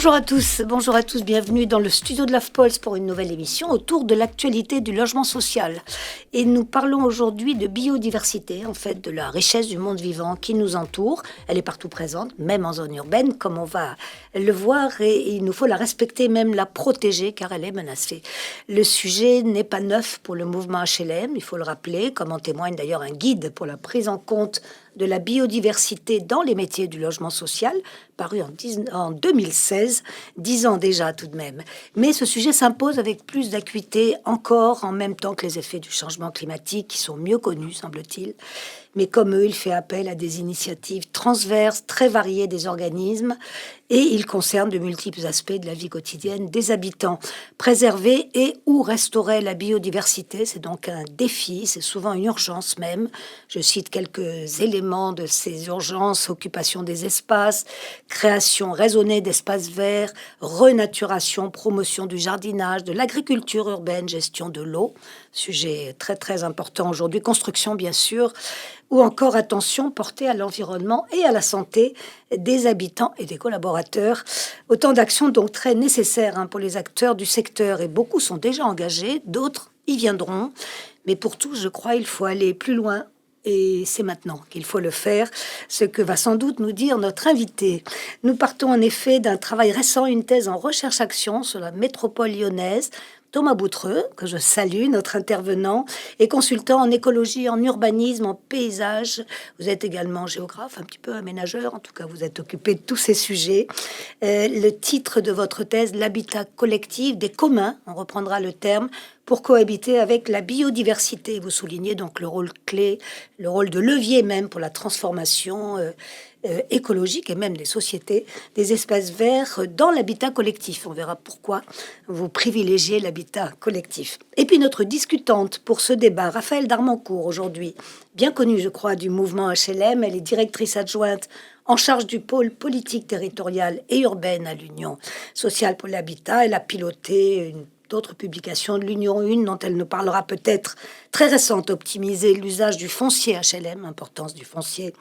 bonjour à tous, bienvenue dans le studio de l'AFPOLS pour une nouvelle émission autour de l'actualité du logement social. Et nous parlons aujourd'hui de biodiversité, en fait, de la richesse du monde vivant qui nous entoure. Elle est partout présente, même en zone urbaine, comme on va le voir, et il nous faut la respecter, même la protéger, car elle est menacée. Le sujet n'est pas neuf pour le mouvement HLM, il faut le rappeler, comme en témoigne d'ailleurs un guide pour la prise en compte de la biodiversité dans les métiers du logement social, paru en 2016, 10 ans déjà tout de même. Mais ce sujet s'impose avec plus d'acuité encore, en même temps que les effets du changement climatique, qui sont mieux connus, semble-t-il. Mais comme eux, il fait appel à des initiatives transverses, très variées des organismes, et il concerne de multiples aspects de la vie quotidienne des habitants. Préserver et ou restaurer la biodiversité, c'est donc un défi, c'est souvent une urgence même. Je cite quelques éléments de ces urgences: occupation des espaces, création raisonnée d'espaces verts, renaturation, promotion du jardinage, de l'agriculture urbaine, gestion de l'eau, sujet très très important aujourd'hui, construction bien sûr, ou encore attention portée à l'environnement et à la santé des habitants et des collaborateurs. Autant d'actions donc très nécessaires pour les acteurs du secteur, et beaucoup sont déjà engagés, d'autres y viendront. Mais pour tous, je crois, il faut aller plus loin. Et c'est maintenant qu'il faut le faire, ce que va sans doute nous dire notre invité. Nous partons en effet d'un travail récent, une thèse en recherche-action sur la métropole lyonnaise. Thomas Boutreux, que je salue, notre intervenant, est consultant en écologie, en urbanisme, en paysage. Vous êtes également géographe, un petit peu aménageur, en tout cas vous êtes occupé de tous ces sujets. Le titre de votre thèse, l'habitat collectif des communs, on reprendra le terme, pour cohabiter avec la biodiversité. Vous soulignez donc le rôle clé, le rôle de levier même pour la transformation écologique et même des sociétés, des espaces verts dans l'habitat collectif. On verra pourquoi vous privilégiez l'habitat collectif. Et puis notre discutante pour ce débat, Raphaëlle Darmancourt, aujourd'hui, bien connue, je crois, du mouvement HLM. Elle est directrice adjointe en charge du pôle politique territoriale et urbaine à l'Union sociale pour l'habitat. Elle a piloté d'autres publications de l'Union 1 dont elle nous parlera peut-être, très récente: optimiser l'usage du foncier HLM, importance du foncier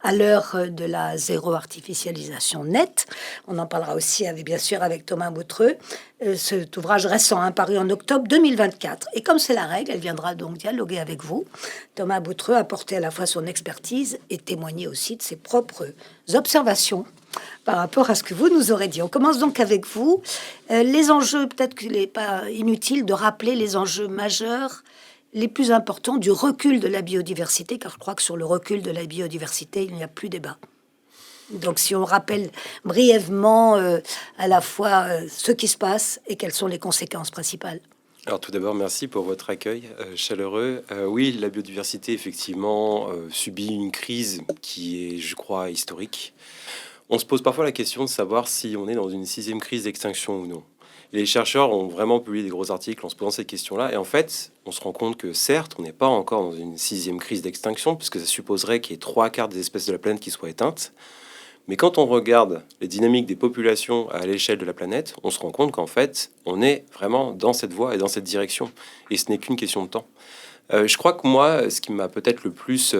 à l'heure de la zéro artificialisation nette. On en parlera aussi bien sûr avec Thomas Boutreux. Cet ouvrage récent, paru en octobre 2024. Et comme c'est la règle, elle viendra donc dialoguer avec vous. Thomas Boutreux a apporté à la fois son expertise et témoigné aussi de ses propres observations par rapport à ce que vous nous aurez dit. On commence donc avec vous. Les enjeux, peut-être qu'il n'est pas inutile de rappeler les enjeux majeurs, les plus importants du recul de la biodiversité, car je crois que sur le recul de la biodiversité, il n'y a plus débat. Donc si on rappelle brièvement à la fois ce qui se passe et quelles sont les conséquences principales. Alors tout d'abord, merci pour votre accueil chaleureux. Oui, la biodiversité, effectivement, subit une crise qui est, je crois, historique. On se pose parfois la question de savoir si on est dans une 6e crise d'extinction ou non. Les chercheurs ont vraiment publié des gros articles en se posant cette question-là. Et en fait, on se rend compte que certes, on n'est pas encore dans une 6e crise d'extinction, puisque ça supposerait qu'il y ait 3/4 des espèces de la planète qui soient éteintes. Mais quand on regarde les dynamiques des populations à l'échelle de la planète, on se rend compte qu'en fait, on est vraiment dans cette voie et dans cette direction. Et ce n'est qu'une question de temps. Je crois que moi, ce qui m'a peut-être le plus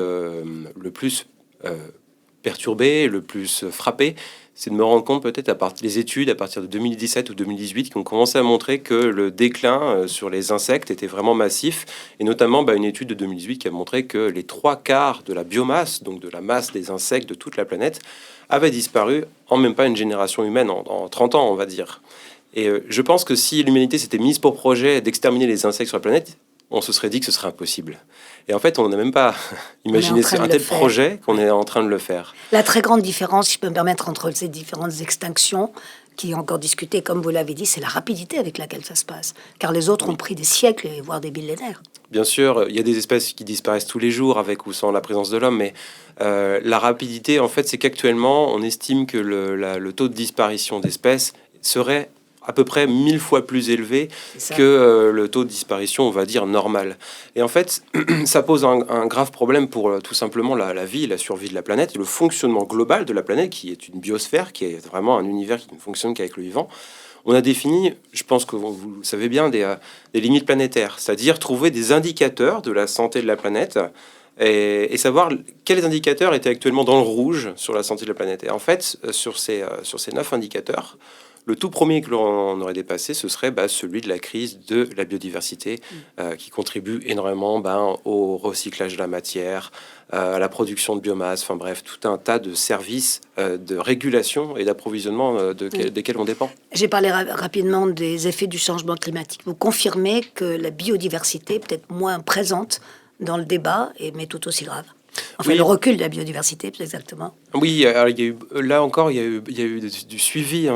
perturbé, le plus frappé, c'est de me rendre compte peut-être à partir des études à partir de 2017 ou 2018 qui ont commencé à montrer que le déclin sur les insectes était vraiment massif, et notamment une étude de 2018 qui a montré que les 3/4 de la biomasse, donc de la masse des insectes de toute la planète, avaient disparu en même pas une génération humaine, en 30 ans on va dire. Et je pense que si l'humanité s'était mise pour projet d'exterminer les insectes sur la planète, on se serait dit que ce serait impossible. Et en fait, on n'a même pas imaginé un tel projet qu'on est en train de le faire. La très grande différence, si je peux me permettre, entre ces différentes extinctions, qui est encore discutée, comme vous l'avez dit, c'est la rapidité avec laquelle ça se passe. Car les autres ont pris des siècles, voire des millénaires. Bien sûr, il y a des espèces qui disparaissent tous les jours, avec ou sans la présence de l'homme, mais la rapidité, en fait, c'est qu'actuellement, on estime que le taux de disparition d'espèces serait à peu près 1000 fois plus élevé que le taux de disparition, on va dire, normal. Et en fait, ça pose un grave problème pour tout simplement la vie, la survie de la planète, le fonctionnement global de la planète, qui est une biosphère, qui est vraiment un univers qui ne fonctionne qu'avec le vivant. On a défini, je pense que vous le savez bien, des limites planétaires, c'est-à-dire trouver des indicateurs de la santé de la planète et savoir quels indicateurs étaient actuellement dans le rouge sur la santé de la planète. Et en fait, sur ces 9 indicateurs, Le tout premier que l'on aurait dépassé, ce serait celui de la crise de la biodiversité, qui contribue énormément au recyclage de la matière, à la production de biomasse, enfin bref, tout un tas de services de régulation et d'approvisionnement desquels on dépend. J'ai parlé rapidement des effets du changement climatique. Vous confirmez que la biodiversité est peut-être moins présente dans le débat, mais tout aussi grave. Enfin, oui. Le recul de la biodiversité, plus exactement. Oui, alors, là encore, il y a eu du suivi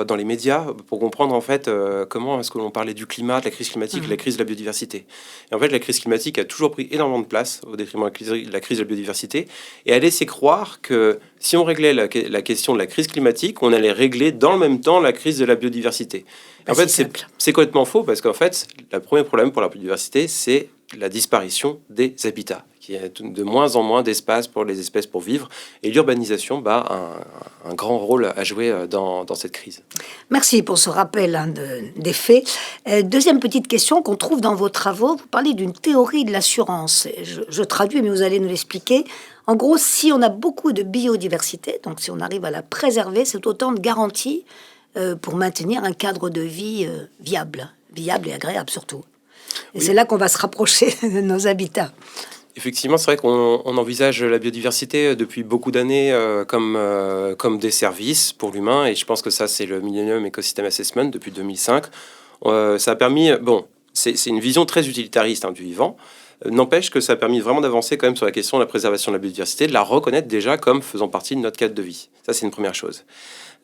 dans les médias pour comprendre en fait comment est-ce que l'on parlait du climat, de la crise climatique, de la crise de la biodiversité. Et en fait, la crise climatique a toujours pris énormément de place au détriment de la crise de la biodiversité et a laissé croire que si on réglait la question de la crise climatique, on allait régler dans le même temps la crise de la biodiversité. Et en fait, c'est complètement faux parce qu'en fait, le premier problème pour la biodiversité, c'est la disparition des habitats, qui y a de moins en moins d'espace pour les espèces pour vivre. Et l'urbanisation a un grand rôle à jouer dans cette crise. Merci pour ce rappel des faits. Deuxième petite question qu'on trouve dans vos travaux. Vous parlez d'une théorie de l'assurance. Je traduis, mais vous allez nous l'expliquer. En gros, si on a beaucoup de biodiversité, donc si on arrive à la préserver, c'est autant de garanties pour maintenir un cadre de vie viable et agréable surtout. Et c'est là qu'on va se rapprocher de nos habitats. Effectivement, c'est vrai qu'on envisage la biodiversité depuis beaucoup d'années comme des services pour l'humain. Et je pense que ça, c'est le Millennium Ecosystem Assessment depuis 2005. Ça a permis... c'est une vision très utilitariste du vivant. N'empêche que ça a permis vraiment d'avancer quand même sur la question de la préservation de la biodiversité, de la reconnaître déjà comme faisant partie de notre cadre de vie. Ça, c'est une première chose.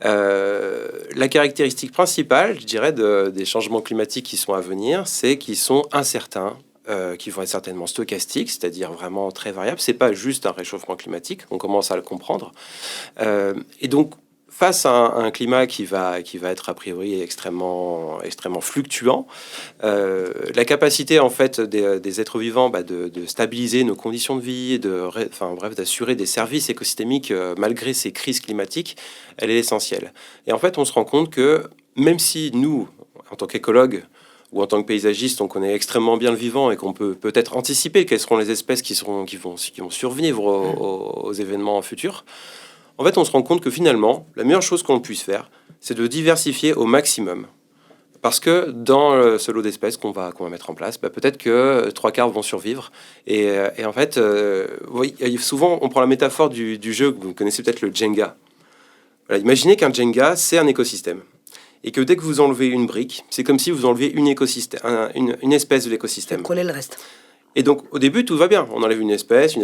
La caractéristique principale, je dirais, des changements climatiques qui sont à venir, c'est qu'ils sont incertains, qui vont être certainement stochastiques, c'est-à-dire vraiment très variables. C'est pas juste un réchauffement climatique, on commence à le comprendre. Et donc, face à un climat qui va être a priori extrêmement fluctuant, la capacité en fait des êtres vivants de stabiliser nos conditions de vie, d'assurer des services écosystémiques malgré ces crises climatiques, elle est essentielle. Et en fait, on se rend compte que même si nous, en tant qu'écologues ou en tant que paysagiste, on connaît extrêmement bien le vivant et qu'on peut peut-être anticiper quelles seront les espèces qui vont survivre aux événements futurs. En fait, on se rend compte que finalement, la meilleure chose qu'on puisse faire, c'est de diversifier au maximum. Parce que dans ce lot d'espèces qu'on va mettre en place, peut-être que 3/4 vont survivre. Et en fait, souvent, on prend la métaphore du jeu, vous connaissez peut-être le Jenga. Voilà, imaginez qu'un Jenga, c'est un écosystème. Et que dès que vous enlevez une brique, c'est comme si vous enlevez une espèce de l'écosystème. Coller le reste. Et donc, au début, tout va bien. On enlève une espèce.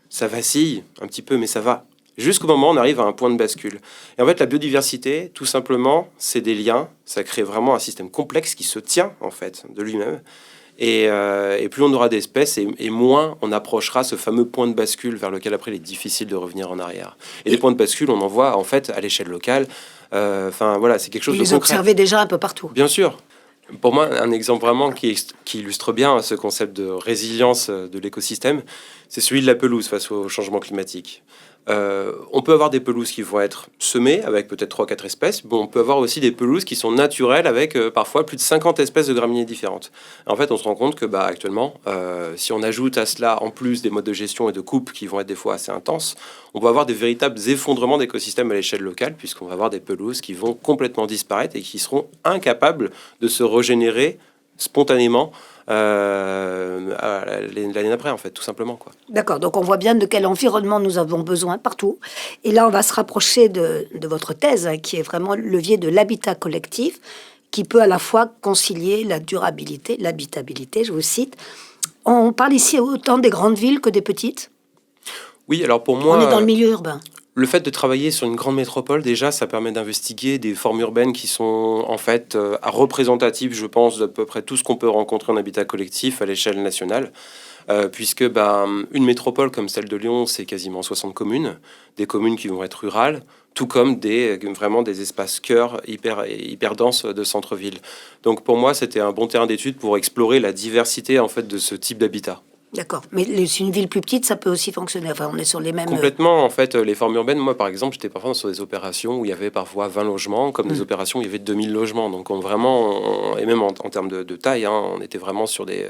Ça vacille un petit peu, mais ça va. Jusqu'au moment où on arrive à un point de bascule. Et en fait, la biodiversité, tout simplement, c'est des liens. Ça crée vraiment un système complexe qui se tient, en fait, de lui-même. Et plus on aura d'espèces, et moins on approchera ce fameux point de bascule vers lequel, après, il est difficile de revenir en arrière. Et les points de bascule, on en voit, en fait, à l'échelle locale. Voilà, c'est quelque chose de concret. Vous les observez déjà un peu partout. Bien sûr. Pour moi, un exemple vraiment qui illustre bien ce concept de résilience de l'écosystème, c'est celui de la pelouse face au changement climatique. On peut avoir des pelouses qui vont être semées avec peut-être 3-4 espèces. Bon, on peut avoir aussi des pelouses qui sont naturelles avec parfois plus de 50 espèces de graminées différentes. En fait, on se rend compte que actuellement, si on ajoute à cela en plus des modes de gestion et de coupe qui vont être des fois assez intenses, on va avoir des véritables effondrements d'écosystèmes à l'échelle locale, puisqu'on va avoir des pelouses qui vont complètement disparaître et qui seront incapables de se régénérer spontanément l'année d'après, en fait, tout simplement, quoi. D'accord, donc on voit bien de quel environnement nous avons besoin partout. Et là, on va se rapprocher de votre thèse, qui est vraiment le levier de l'habitat collectif, qui peut à la fois concilier la durabilité, l'habitabilité, je vous cite. On parle ici autant des grandes villes que des petites. Oui, alors pour moi... On est dans le milieu urbain. Le fait de travailler sur une grande métropole, déjà, ça permet d'investiguer des formes urbaines qui sont en fait représentatives, je pense, d'à peu près tout ce qu'on peut rencontrer en habitat collectif à l'échelle nationale. Puisque une métropole comme celle de Lyon, c'est quasiment 60 communes, des communes qui vont être rurales, tout comme vraiment des espaces cœurs hyper denses de centre-ville. Donc pour moi, c'était un bon terrain d'étude pour explorer la diversité en fait de ce type d'habitat. D'accord, mais si une ville plus petite, ça peut aussi fonctionner. Enfin, on est sur les mêmes... Complètement, en fait, les formes urbaines, moi, par exemple, j'étais parfois sur des opérations où il y avait parfois 20 logements, comme des opérations où il y avait 2000 logements. Donc, et même en termes de taille, on était vraiment sur des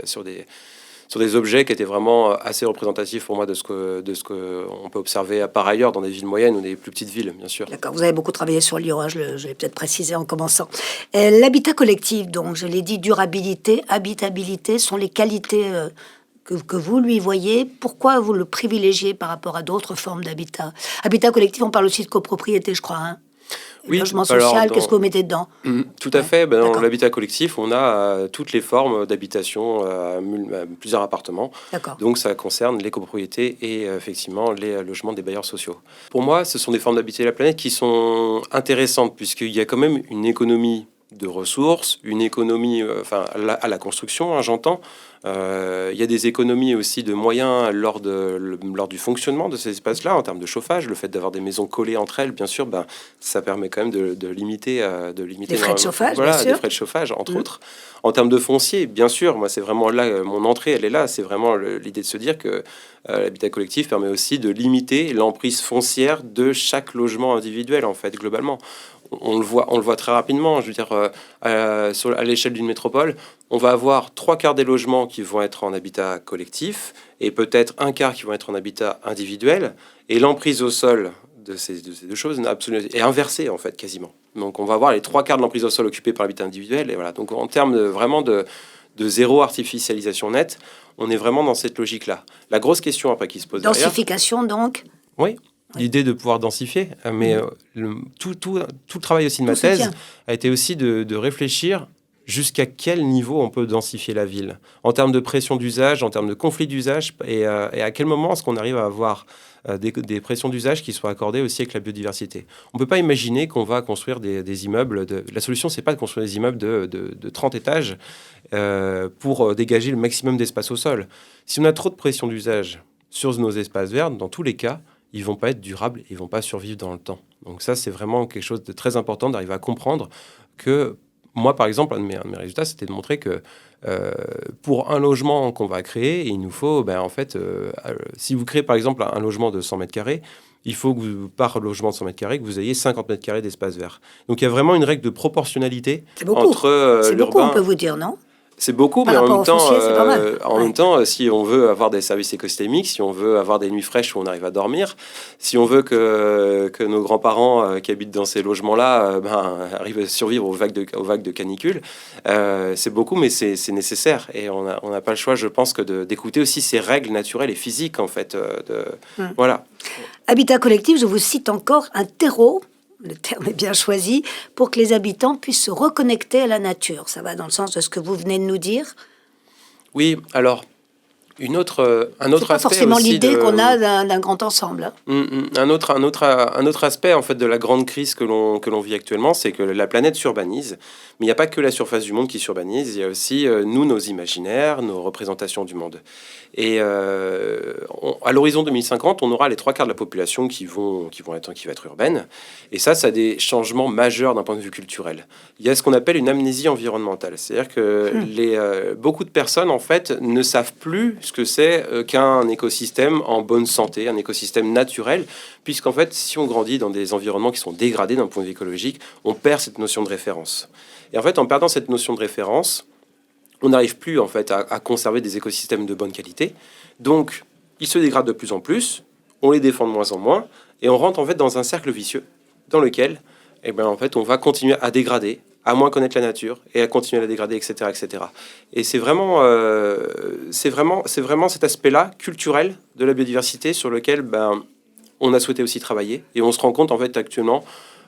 sur des objets qui étaient vraiment assez représentatifs pour moi de ce que on peut observer par ailleurs dans des villes moyennes ou des plus petites villes, bien sûr. D'accord, vous avez beaucoup travaillé sur Lyon, hein, je l'ai peut-être précisé en commençant. L'habitat collectif, donc, je l'ai dit, durabilité, habitabilité, sont les qualités que vous lui voyez. Pourquoi vous le privilégiez par rapport à d'autres formes d'habitat? Habitat collectif, on parle aussi de copropriété, je crois, hein. Oui, Logement social, qu'est-ce que vous mettez dedans? Tout à fait. Dans d'accord. l'habitat collectif, on a toutes les formes d'habitation, plusieurs appartements. D'accord. Donc, ça concerne les copropriétés et effectivement les logements des bailleurs sociaux. Pour moi, ce sont des formes d'habiter la planète qui sont intéressantes puisqu'il y a quand même une économie de ressources, une économie à la construction, hein, j'entends. Il y a des économies aussi de moyens lors du fonctionnement de ces espaces-là, en termes de chauffage. Le fait d'avoir des maisons collées entre elles, bien sûr, ça permet quand même de limiter les frais de chauffage, voilà, bien sûr. des frais de chauffage, entre autres. En termes de foncier, bien sûr, moi, c'est vraiment là, mon entrée, elle est là. C'est vraiment l'idée de se dire que l'habitat collectif permet aussi de limiter l'emprise foncière de chaque logement individuel, en fait, globalement. On le voit très rapidement. Je veux dire, à l'échelle d'une métropole, on va avoir 3/4 des logements qui vont être en habitat collectif et peut-être 1/4 qui vont être en habitat individuel. Et l'emprise au sol de ces deux choses est inversée, en fait, quasiment. Donc, on va avoir les 3/4 de l'emprise au sol occupée par l'habitat individuel. Et voilà. Donc, en termes de zéro artificialisation nette, on est vraiment dans cette logique-là. La grosse question après qui se pose derrière... Densification, donc. Oui. L'idée de pouvoir densifier, mais tout le travail aussi de ma thèse a été aussi de réfléchir jusqu'à quel niveau on peut densifier la ville, en termes de pression d'usage, en termes de conflit d'usage, et à quel moment est-ce qu'on arrive à avoir des pressions d'usage qui soient accordées aussi avec la biodiversité. On ne peut pas imaginer qu'on va construire des immeubles. La solution, c'est pas de construire des immeubles de 30 étages pour dégager le maximum d'espace au sol. Si on a trop de pression d'usage sur nos espaces verts, dans tous les cas, ils vont pas être durables, ils vont pas survivre dans le temps. Donc ça, c'est vraiment quelque chose de très important d'arriver à comprendre que moi, par exemple, un de mes résultats, c'était de montrer que pour un logement qu'on va créer, il nous faut, si vous créez par exemple un logement de 100 mètres carrés, il faut que par logement de 100 mètres carrés, que vous ayez 50 mètres carrés d'espace vert. Donc il y a vraiment une règle de proportionnalité entre l'urbain... C'est beaucoup, on peut vous dire, non ? C'est beaucoup, mais en même temps, si on veut avoir des services écosystémiques, si on veut avoir des nuits fraîches où on arrive à dormir, si on veut que nos grands-parents qui habitent dans ces logements-là arrivent à survivre aux vagues de canicule, c'est beaucoup, mais c'est nécessaire. Et on n'a pas le choix, je pense, que d'écouter aussi ces règles naturelles et physiques, en fait. Voilà. Habitat collectif, je vous cite encore un terreau. Le terme est bien choisi, pour que les habitants puissent se reconnecter à la nature. Ça va dans le sens de ce que vous venez de nous dire. Oui, alors, un autre aspect. C'est pas forcément l'idée qu'on a d'un grand ensemble. Un autre aspect, en fait, de la grande crise que l'on vit actuellement, c'est que la planète s'urbanise. Mais il n'y a pas que la surface du monde qui s'urbanise, il y a aussi nos imaginaires, nos représentations du monde. Et à l'horizon 2050, on aura les 3/4 de la population qui va être urbaine. Et ça a des changements majeurs d'un point de vue culturel. Il y a ce qu'on appelle une amnésie environnementale. C'est-à-dire que beaucoup de personnes, en fait, ne savent plus ce que c'est qu'un écosystème en bonne santé, un écosystème naturel, puisqu'en fait, si on grandit dans des environnements qui sont dégradés d'un point de vue écologique, on perd cette notion de référence. Et en fait, en perdant cette notion de référence, on n'arrive plus en fait à conserver des écosystèmes de bonne qualité. Donc, ils se dégradent de plus en plus, on les défend de moins en moins, et on rentre en fait dans un cercle vicieux dans lequel, en fait, on va continuer à dégrader, à moins connaître la nature, et à continuer à la dégrader, etc., etc. Et c'est vraiment cet aspect-là culturel de la biodiversité sur lequel on a souhaité aussi travailler, et on se rend compte en fait actuellement.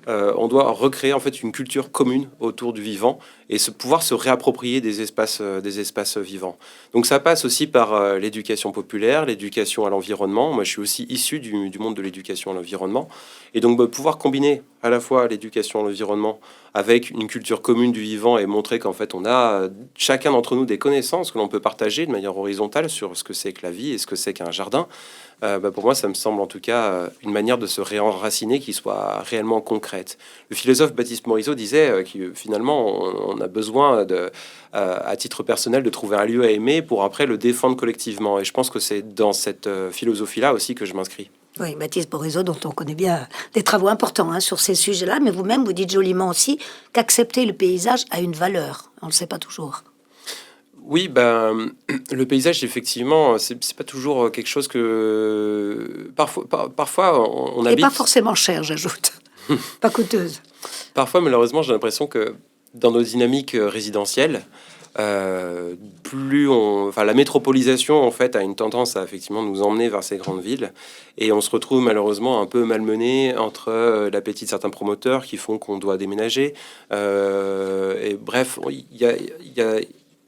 On doit recréer en fait une culture commune autour du vivant et pouvoir se réapproprier des espaces vivants. Donc ça passe aussi par l'éducation populaire, l'éducation à l'environnement. Moi, je suis aussi issu du monde de l'éducation à l'environnement. Et donc pouvoir combiner à la fois l'éducation à l'environnement avec une culture commune du vivant et montrer qu'en fait on a chacun d'entre nous des connaissances que l'on peut partager de manière horizontale sur ce que c'est que la vie et ce que c'est qu'un jardin. Pour moi, ça me semble en tout cas une manière de se réenraciner qui soit réellement concrète. Le philosophe Baptiste Morisot disait que finalement, on a besoin, à titre personnel, de trouver un lieu à aimer pour après le défendre collectivement. Et je pense que c'est dans cette philosophie-là aussi que je m'inscris. Oui, Baptiste Morisot, dont on connaît bien des travaux importants sur ces sujets-là, mais vous-même, vous dites joliment aussi qu'accepter le paysage a une valeur. On ne le sait pas toujours. Oui, le paysage, effectivement, c'est pas toujours quelque chose que... Parfois on Et pas habite... forcément cher, j'ajoute. Pas coûteuse. Parfois, malheureusement, j'ai l'impression que dans nos dynamiques résidentielles, la métropolisation en fait a une tendance à effectivement nous emmener vers ces grandes villes, et on se retrouve malheureusement un peu malmené entre l'appétit de certains promoteurs qui font qu'on doit déménager. Et bref,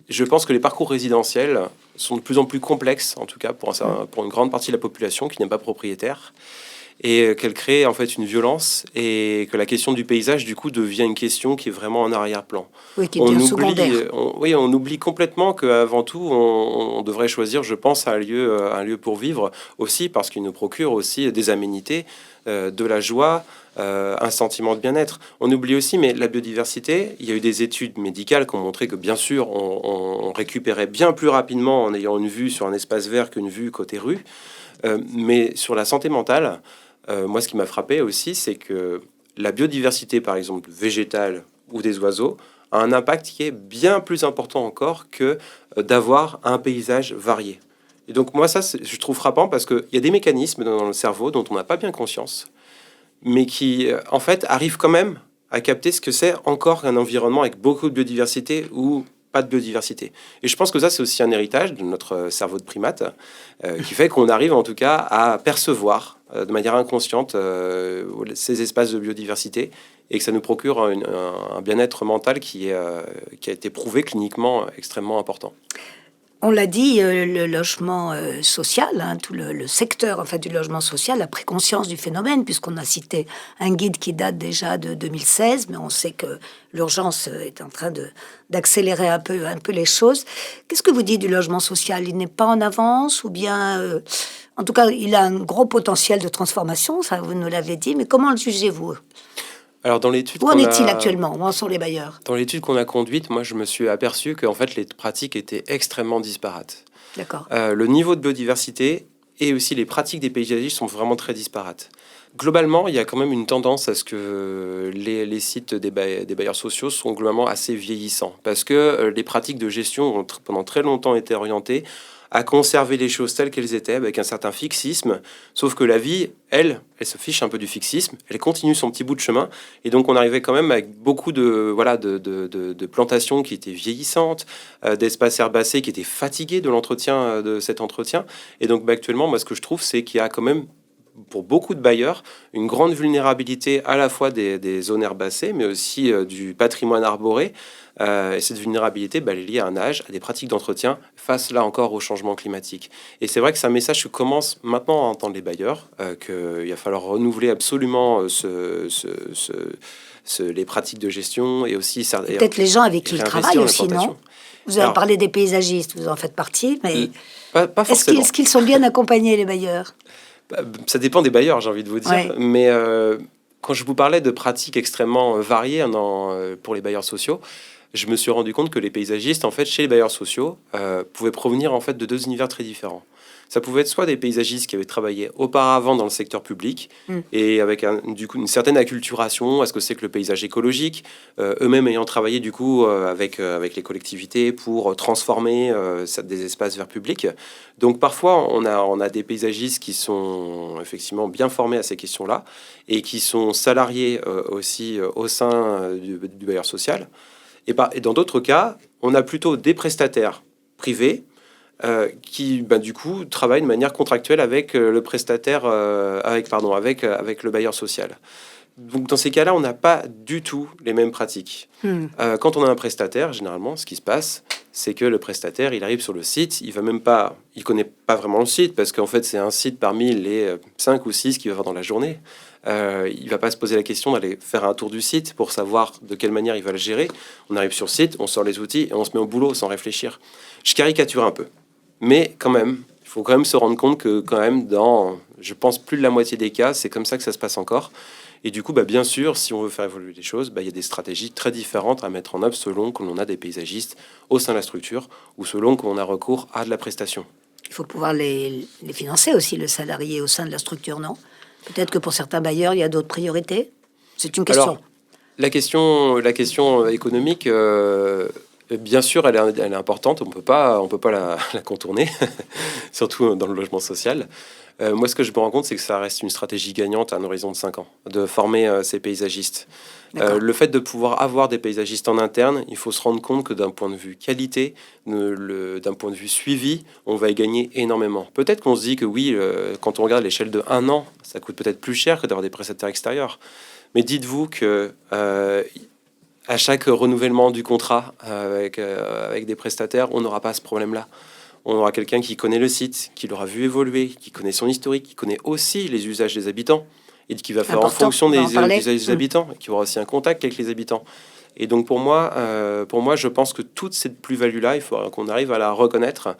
je pense que les parcours résidentiels sont de plus en plus complexes, en tout cas pour une grande partie de la population qui n'est pas propriétaire, et qu'elle crée en fait une violence, et que la question du paysage du coup devient une question qui est vraiment en arrière-plan. Oui, qui devient secondaire. On oublie complètement qu'avant tout on devrait choisir, je pense, un lieu pour vivre, aussi parce qu'il nous procure aussi des aménités, de la joie, un sentiment de bien-être. On oublie aussi, mais la biodiversité, il y a eu des études médicales qui ont montré que bien sûr on récupérait bien plus rapidement en ayant une vue sur un espace vert qu'une vue côté rue. Mais sur la santé mentale, moi, ce qui m'a frappé aussi, c'est que la biodiversité, par exemple végétale ou des oiseaux, a un impact qui est bien plus important encore que d'avoir un paysage varié. Et donc moi, je trouve frappant parce qu'il y a des mécanismes dans le cerveau dont on n'a pas bien conscience, mais qui, en fait, arrivent quand même à capter ce que c'est encore un environnement avec beaucoup de biodiversité ou pas de biodiversité. Et je pense que ça, c'est aussi un héritage de notre cerveau de primate, qui fait qu'on arrive en tout cas à percevoir de manière inconsciente ces espaces de biodiversité, et que ça nous procure un bien-être mental qui a été prouvé cliniquement extrêmement important. On l'a dit, le logement social, hein, tout le secteur en fait, du logement social a pris conscience du phénomène, puisqu'on a cité un guide qui date déjà de 2016, mais on sait que l'urgence est en train d'accélérer un peu les choses. Qu'est-ce que vous dites du logement social? Il n'est pas en avance, ou bien... en tout cas, il a un gros potentiel de transformation, ça vous nous l'avez dit, mais comment le jugez-vous? Alors, dans l'étude où en est-il actuellement? Où en sont les bailleurs? Dans l'étude qu'on a conduite, moi, je me suis aperçu qu'en fait, les pratiques étaient extrêmement disparates. D'accord. Le niveau de biodiversité et aussi les pratiques des paysagistes sont vraiment très disparates. Globalement, il y a quand même une tendance à ce que les sites des bailleurs sociaux sont globalement assez vieillissants, parce que les pratiques de gestion ont pendant très longtemps été orientées à conserver les choses telles qu'elles étaient, avec un certain fixisme, sauf que la vie, elle se fiche un peu du fixisme, elle continue son petit bout de chemin, et donc on arrivait quand même avec beaucoup de plantations qui étaient vieillissantes, d'espaces herbacés qui étaient fatigués de l'entretien, de cet entretien, et donc actuellement, moi ce que je trouve, c'est qu'il y a quand même, pour beaucoup de bailleurs, une grande vulnérabilité à la fois des zones herbacées, mais aussi du patrimoine arboré. Et cette vulnérabilité, elle est liée à un âge, à des pratiques d'entretien, face là encore au changement climatique. Et c'est vrai que c'est un message que commence maintenant à entendre les bailleurs, qu'il va falloir renouveler absolument les pratiques de gestion, et aussi... Peut-être les gens avec qui ils travaillent aussi, non? Vous avez parlé des paysagistes, vous en faites partie, mais pas forcément. Est-ce qu'ils sont bien accompagnés, les bailleurs? Ça dépend des bailleurs, j'ai envie de vous dire. Ouais. Mais quand je vous parlais de pratiques extrêmement variées pour les bailleurs sociaux, je me suis rendu compte que les paysagistes, en fait, chez les bailleurs sociaux, pouvaient provenir en fait de deux univers très différents. Ça pouvait être soit des paysagistes qui avaient travaillé auparavant dans le secteur public, et avec du coup une certaine acculturation à ce que c'est que le paysage écologique, eux-mêmes ayant travaillé du coup avec les collectivités pour transformer des espaces verts publics. Donc parfois on a des paysagistes qui sont effectivement bien formés à ces questions-là, et qui sont salariés aussi au sein du bailleur social. Et dans d'autres cas, on a plutôt des prestataires privés qui, du coup, travaillent de manière contractuelle avec le prestataire, avec le bailleur social. Donc, dans ces cas-là, on n'a pas du tout les mêmes pratiques. Quand on a un prestataire, généralement, ce qui se passe, c'est que le prestataire, il arrive sur le site, il connaît pas vraiment le site, parce qu'en fait, c'est un site parmi les 5 ou 6 qu'il va voir dans la journée. Il va pas se poser la question d'aller faire un tour du site pour savoir de quelle manière il va le gérer. On arrive sur le site, on sort les outils et on se met au boulot sans réfléchir. Je caricature un peu. Mais quand même, il faut quand même se rendre compte que quand même, dans, je pense, plus de la moitié des cas, c'est comme ça que ça se passe encore. Et du coup, bien sûr, si on veut faire évoluer les choses, il y a des stratégies très différentes à mettre en œuvre selon que l'on a des paysagistes au sein de la structure, ou selon qu'on a recours à de la prestation. Il faut pouvoir les financer aussi, le salarié au sein de la structure, non? Peut-être que pour certains bailleurs, il y a d'autres priorités. C'est une question. Alors, la question économique... Bien sûr, elle est importante, on peut pas la contourner, surtout dans le logement social. Moi, ce que je me rends compte, c'est que ça reste une stratégie gagnante à un horizon de 5 ans, de former ces paysagistes. Le fait de pouvoir avoir des paysagistes en interne, il faut se rendre compte que d'un point de vue qualité, d'un point de vue suivi, on va y gagner énormément. Peut-être qu'on se dit que oui, quand on regarde l'échelle de 1 an, ça coûte peut-être plus cher que d'avoir des prestataires extérieurs. Mais dites-vous que à chaque renouvellement du contrat avec des prestataires, on n'aura pas ce problème-là. On aura quelqu'un qui connaît le site, qui l'aura vu évoluer, qui connaît son historique, qui connaît aussi les usages des habitants et qui va faire en fonction des usages des habitants, qui aura aussi un contact avec les habitants. Et donc pour moi, je pense que toute cette plus-value-là, il faut qu'on arrive à la reconnaître.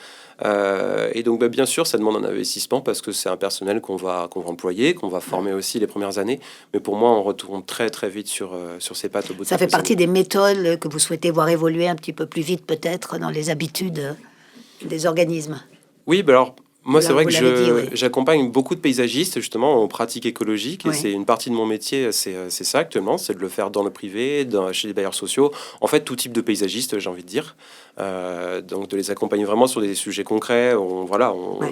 Et donc bien sûr, ça demande un investissement parce que c'est un personnel qu'on va employer, qu'on va former aussi les premières années. Mais pour moi, on retourne très très vite sur ses pattes au bout de ça fait partie des méthodes que vous souhaitez voir évoluer un petit peu plus vite peut-être dans les habitudes des organismes. Oui, bah alors moi, Là, c'est vrai que oui. j'accompagne beaucoup de paysagistes justement en pratique écologique et c'est une partie de mon métier, c'est ça actuellement, c'est de le faire dans le privé, chez les bailleurs sociaux, en fait tout type de paysagistes, j'ai envie de dire. Donc de les accompagner vraiment sur des sujets concrets, on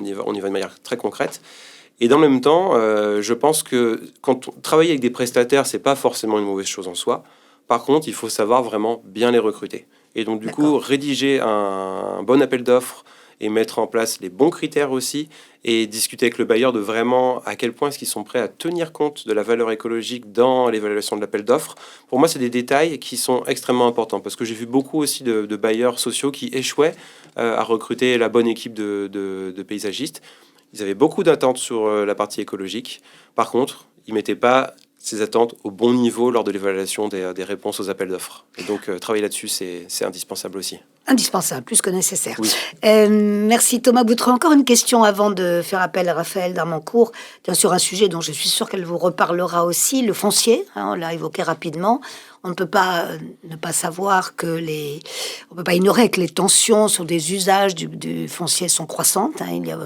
y va de manière très concrète. Et dans le même temps, je pense que quand on travaille avec des prestataires, c'est pas forcément une mauvaise chose en soi. Par contre, il faut savoir vraiment bien les recruter. Et donc du coup, rédiger un bon appel d'offres et mettre en place les bons critères aussi et discuter avec le bailleur de vraiment à quel point est-ce qu'ils sont prêts à tenir compte de la valeur écologique dans l'évaluation de l'appel d'offres. Pour moi, c'est des détails qui sont extrêmement importants parce que j'ai vu beaucoup aussi de bailleurs sociaux qui échouaient à recruter la bonne équipe de paysagistes. Ils avaient beaucoup d'attentes sur la partie écologique. Par contre, ils mettaient pas ces attentes au bon niveau lors de l'évaluation des réponses aux appels d'offres. Et donc, travailler là-dessus, c'est indispensable aussi. Indispensable, plus que nécessaire. Oui. Merci Thomas Boutron. Encore une question avant de faire appel à Raphaël Darmancourt. Bien sûr, un sujet dont je suis sûre qu'elle vous reparlera aussi, le foncier. On l'a évoqué rapidement. On ne peut pas ne pas savoir on peut pas ignorer que les tensions sur des usages du foncier sont croissantes. Il y a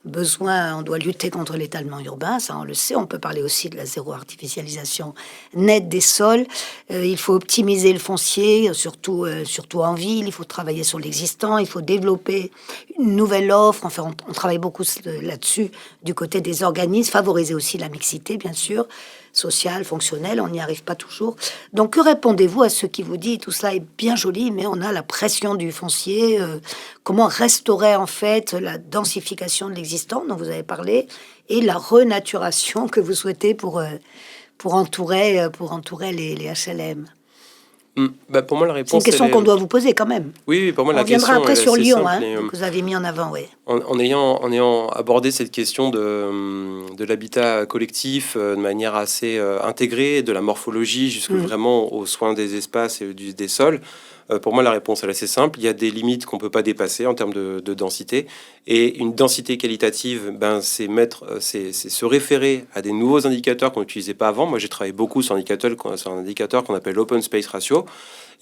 besoin, on doit lutter contre l'étalement urbain, ça on le sait. On peut parler aussi de la zéro artificialisation nette des sols. Il faut optimiser le foncier, surtout en ville. Il faut travailler sur l'existant. Il faut développer une nouvelle offre. Enfin, on travaille beaucoup là-dessus du côté des organismes. Favoriser aussi la mixité, bien sûr, sociale, fonctionnelle. On n'y arrive pas toujours. Donc, que répondez-vous à ceux qui vous disent tout cela est bien joli, mais on a la pression du foncier. Comment restaurer en fait la densification de l'existant dont vous avez parlé et la renaturation que vous souhaitez pour entourer les HLM? Pour moi, la réponse, c'est une question qu'on doit vous poser quand même. Oui, pour moi, la question. On viendra après sur Lyon, que vous avez mis en avant. En ayant abordé cette question de l'habitat collectif de manière assez intégrée, de la morphologie jusqu'à vraiment aux soins des espaces et des sols, pour moi, la réponse est assez simple. Il y a des limites qu'on ne peut pas dépasser en termes de densité. Et une densité qualitative, c'est se référer à des nouveaux indicateurs qu'on n'utilisait pas avant. Moi, j'ai travaillé beaucoup sur un indicateur qu'on appelle l'Open Space Ratio.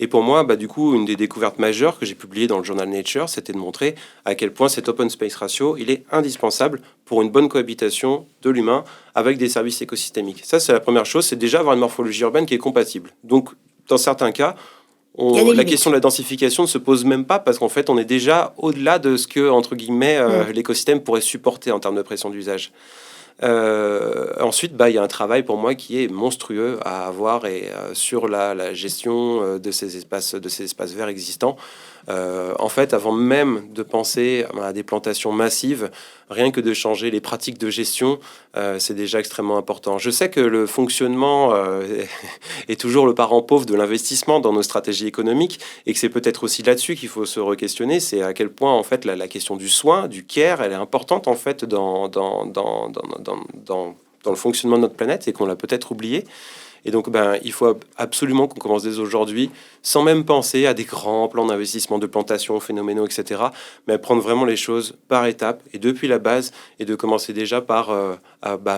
Et pour moi, du coup, une des découvertes majeures que j'ai publiées dans le journal Nature, c'était de montrer à quel point cet Open Space Ratio, il est indispensable pour une bonne cohabitation de l'humain avec des services écosystémiques. Ça, c'est la première chose, c'est déjà avoir une morphologie urbaine qui est compatible. Donc, dans certains cas, la question de la densification ne se pose même pas parce qu'en fait, on est déjà au-delà de ce que, entre guillemets, l'écosystème pourrait supporter en termes de pression d'usage. Ensuite, il y a un travail pour moi qui est monstrueux à avoir et sur la gestion de ces espaces verts existants. En fait, avant même de penser à des plantations massives, rien que de changer les pratiques de gestion, c'est déjà extrêmement important. Je sais que le fonctionnement est toujours le parent pauvre de l'investissement dans nos stratégies économiques et que c'est peut-être aussi là-dessus qu'il faut se re-questionner. C'est à quel point en fait la question du soin, du care, elle est importante en fait dans le fonctionnement de notre planète et qu'on l'a peut-être oublié. Et donc, il faut absolument qu'on commence dès aujourd'hui, sans même penser à des grands plans d'investissement, de plantation, phénoménaux, etc., mais à prendre vraiment les choses par étapes et depuis la base, et de commencer déjà par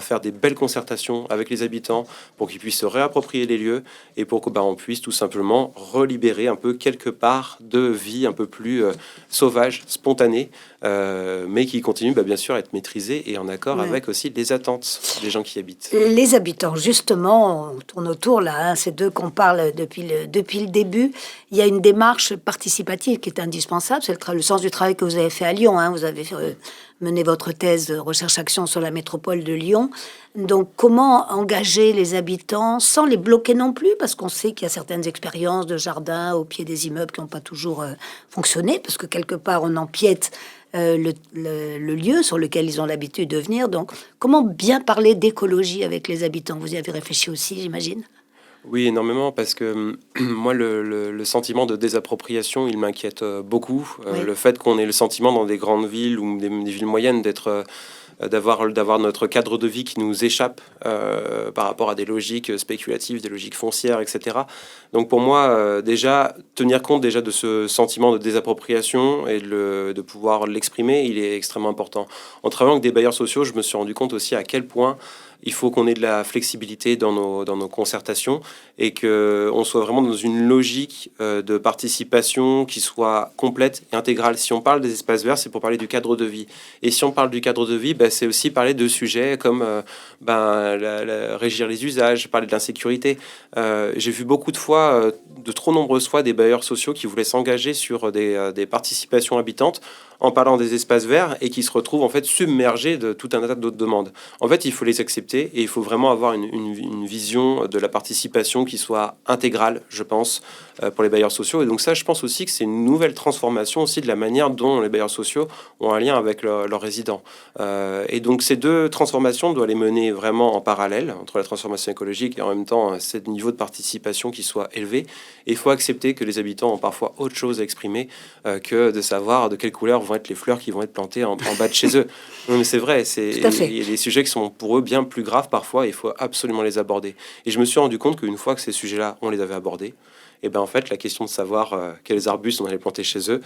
faire des belles concertations avec les habitants pour qu'ils puissent se réapproprier les lieux et pour qu'on puisse tout simplement relibérer un peu quelque part de vie un peu plus sauvage, spontanée, mais qui continue bien sûr à être maîtrisée et en accord avec aussi les attentes des gens qui y habitent. Les habitants, justement, tourne autour, là, c'est d'eux qu'on parle depuis le début. Il y a une démarche participative qui est indispensable. C'est le sens du travail que vous avez fait à Lyon. Vous avez mené votre thèse de recherche-action sur la métropole de Lyon. Donc, comment engager les habitants sans les bloquer non plus? Parce qu'on sait qu'il y a certaines expériences de jardin au pied des immeubles qui n'ont pas toujours fonctionné, parce que quelque part, on empiète le lieu sur lequel ils ont l'habitude de venir. Donc, comment bien parler d'écologie avec les habitants? Vous y avez réfléchi aussi, j'imagine? Oui, énormément, parce que moi, le sentiment de désappropriation, il m'inquiète beaucoup. Oui. Le fait qu'on ait le sentiment dans des grandes villes ou des villes moyennes d'avoir notre cadre de vie qui nous échappe par rapport à des logiques spéculatives, des logiques foncières, etc. Donc pour moi, déjà, tenir compte déjà de ce sentiment de désappropriation et de pouvoir l'exprimer, il est extrêmement important. En travaillant avec des bailleurs sociaux, je me suis rendu compte aussi à quel point il faut qu'on ait de la flexibilité dans nos concertations et qu'on soit vraiment dans une logique de participation qui soit complète et intégrale. Si on parle des espaces verts, c'est pour parler du cadre de vie. Et si on parle du cadre de vie, c'est aussi parler de sujets comme régir les usages, parler de l'insécurité. J'ai vu beaucoup de fois, de trop nombreuses fois, des bailleurs sociaux qui voulaient s'engager sur des participations habitantes en parlant des espaces verts et qui se retrouvent en fait submergés de tout un tas d'autres demandes. En fait, il faut les accepter et il faut vraiment avoir une vision de la participation qui soit intégrale, je pense, pour les bailleurs sociaux. Et donc ça, je pense aussi que c'est une nouvelle transformation aussi de la manière dont les bailleurs sociaux ont un lien avec leurs résidents. Et donc ces deux transformations doivent les mener vraiment en parallèle entre la transformation écologique et en même temps ce niveau de participation qui soit élevé. Et il faut accepter que les habitants ont parfois autre chose à exprimer que de savoir de quelle couleur vont être les fleurs qui vont être plantées en bas de chez eux. Non, mais c'est vrai, il y a des sujets qui sont pour eux bien plus graves parfois, et il faut absolument les aborder. Et je me suis rendu compte qu'une fois que ces sujets-là, on les avait abordés, et ben en fait, la question de savoir quels arbustes on allait planter chez eux,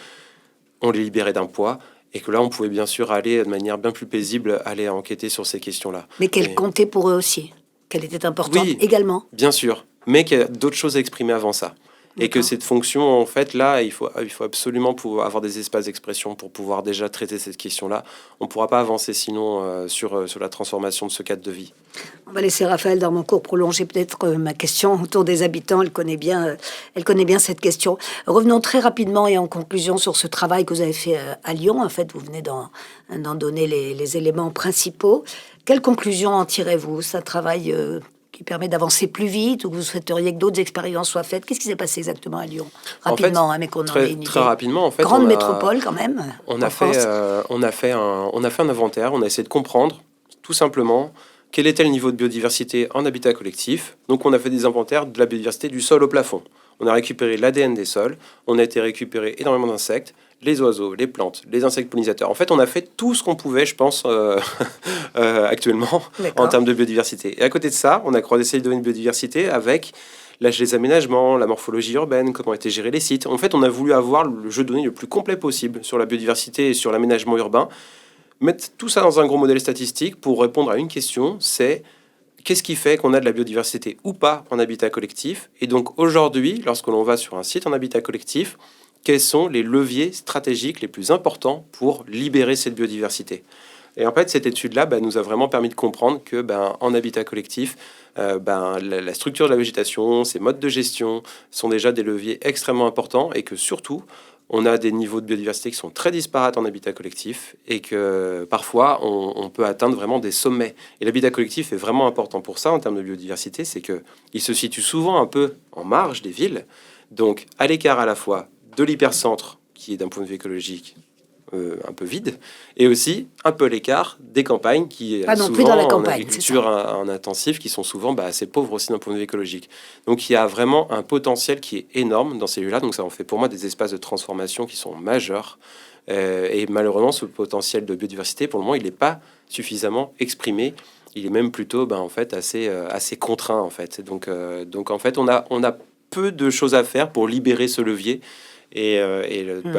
on les libérait d'un poids, et que là, on pouvait bien sûr aller de manière bien plus paisible, aller enquêter sur ces questions-là. Mais qu'elle comptait pour eux aussi, qu'elle était importante également. Bien sûr, mais qu'il y a d'autres choses à exprimer avant ça. Et que cette fonction, en fait, là, il faut absolument pouvoir avoir des espaces d'expression pour pouvoir déjà traiter cette question-là. On ne pourra pas avancer sinon sur la transformation de ce cadre de vie. On va laisser Raphaël Darmancourt prolonger peut-être ma question autour des habitants. Elle connaît bien cette question. Revenons très rapidement et en conclusion sur ce travail que vous avez fait à Lyon. En fait, vous venez d'en donner les éléments principaux. Quelle conclusion en tirez-vous? C'est un travail qui permet d'avancer plus vite, ou que vous souhaiteriez que d'autres expériences soient faites? Qu'est-ce qui s'est passé exactement à Lyon? Rapidement, en fait, mais qu'on en ait une idée. Très rapidement, en fait. Grande métropole, quand même. On a fait un inventaire, on a essayé de comprendre, tout simplement, quel était le niveau de biodiversité en habitat collectif. Donc, on a fait des inventaires de la biodiversité du sol au plafond. On a récupéré l'ADN des sols, on a été récupérer énormément d'insectes, les oiseaux, les plantes, les insectes pollinisateurs. En fait, on a fait tout ce qu'on pouvait, je pense, actuellement, en termes de biodiversité. Et à côté de ça, on a essayé de donner une biodiversité avec les aménagements, la morphologie urbaine, comment étaient gérés les sites. En fait, on a voulu avoir le jeu de données le plus complet possible sur la biodiversité et sur l'aménagement urbain. Mettre tout ça dans un gros modèle statistique pour répondre à une question, c'est qu'est-ce qui fait qu'on a de la biodiversité ou pas en habitat collectif? Et donc aujourd'hui, lorsque l'on va sur un site en habitat collectif, quels sont les leviers stratégiques les plus importants pour libérer cette biodiversité? Et en fait, cette étude-là nous a vraiment permis de comprendre que en habitat collectif, la structure de la végétation, ses modes de gestion sont déjà des leviers extrêmement importants et que surtout, on a des niveaux de biodiversité qui sont très disparates en habitat collectif et que parfois, on peut atteindre vraiment des sommets. Et l'habitat collectif est vraiment important pour ça en termes de biodiversité, c'est qu'il se situe souvent un peu en marge des villes, donc à l'écart à la fois de l'hypercentre, qui est d'un point de vue écologique un peu vide, et aussi un peu à l'écart des campagnes qui pas non souvent plus dans la campagne, en agriculture en intensif, qui sont souvent assez pauvres aussi d'un point de vue écologique. Donc il y a vraiment un potentiel qui est énorme dans ces lieux-là, donc ça en fait pour moi des espaces de transformation qui sont majeurs, et malheureusement ce potentiel de biodiversité, pour le moment, il n'est pas suffisamment exprimé. Il est même plutôt en fait assez contraint en fait. Donc en fait on a peu de choses à faire pour libérer ce levier. Et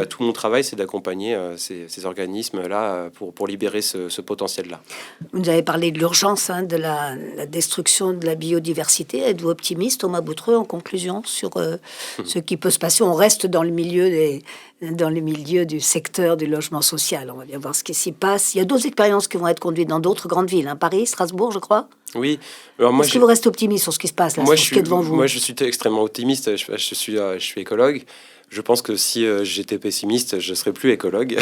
tout mon travail, c'est d'accompagner ces organismes-là pour libérer ce potentiel-là. Vous nous avez parlé de l'urgence de la destruction de la biodiversité. Êtes-vous optimiste, Thomas Boutreux, en conclusion, sur ce qui peut se passer? On reste dans le milieu du secteur du logement social. On va bien voir ce qui s'y passe. Il y a d'autres expériences qui vont être conduites dans d'autres grandes villes. Paris, Strasbourg, je crois. Oui, alors moi, Est-ce que vous restez optimiste sur ce qui se passe là, moi, sur ce qui est devant vous? moi, je suis extrêmement optimiste. Je suis écologue. Je pense que si j'étais pessimiste, je serais plus écologue.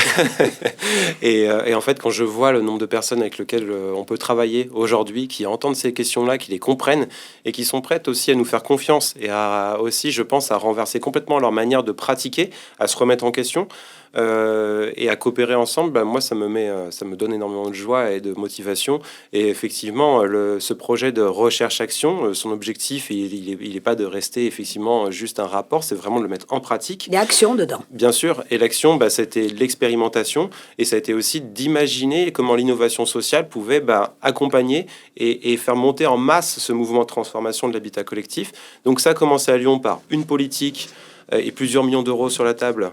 Et en fait, quand je vois le nombre de personnes avec lesquelles on peut travailler aujourd'hui, qui entendent ces questions-là, qui les comprennent et qui sont prêtes aussi à nous faire confiance et à aussi, je pense, à renverser complètement leur manière de pratiquer, à se remettre en question. Et à coopérer ensemble, moi, ça me donne énormément de joie et de motivation. Et effectivement, ce projet de recherche-action, son objectif, il est pas de rester effectivement juste un rapport, c'est vraiment de le mettre en pratique. Il y a action dedans. Bien sûr, et l'action, c'était l'expérimentation, et ça a été aussi d'imaginer comment l'innovation sociale pouvait accompagner et faire monter en masse ce mouvement de transformation de l'habitat collectif. Donc ça a commencé à Lyon par une politique et plusieurs millions d'euros sur la table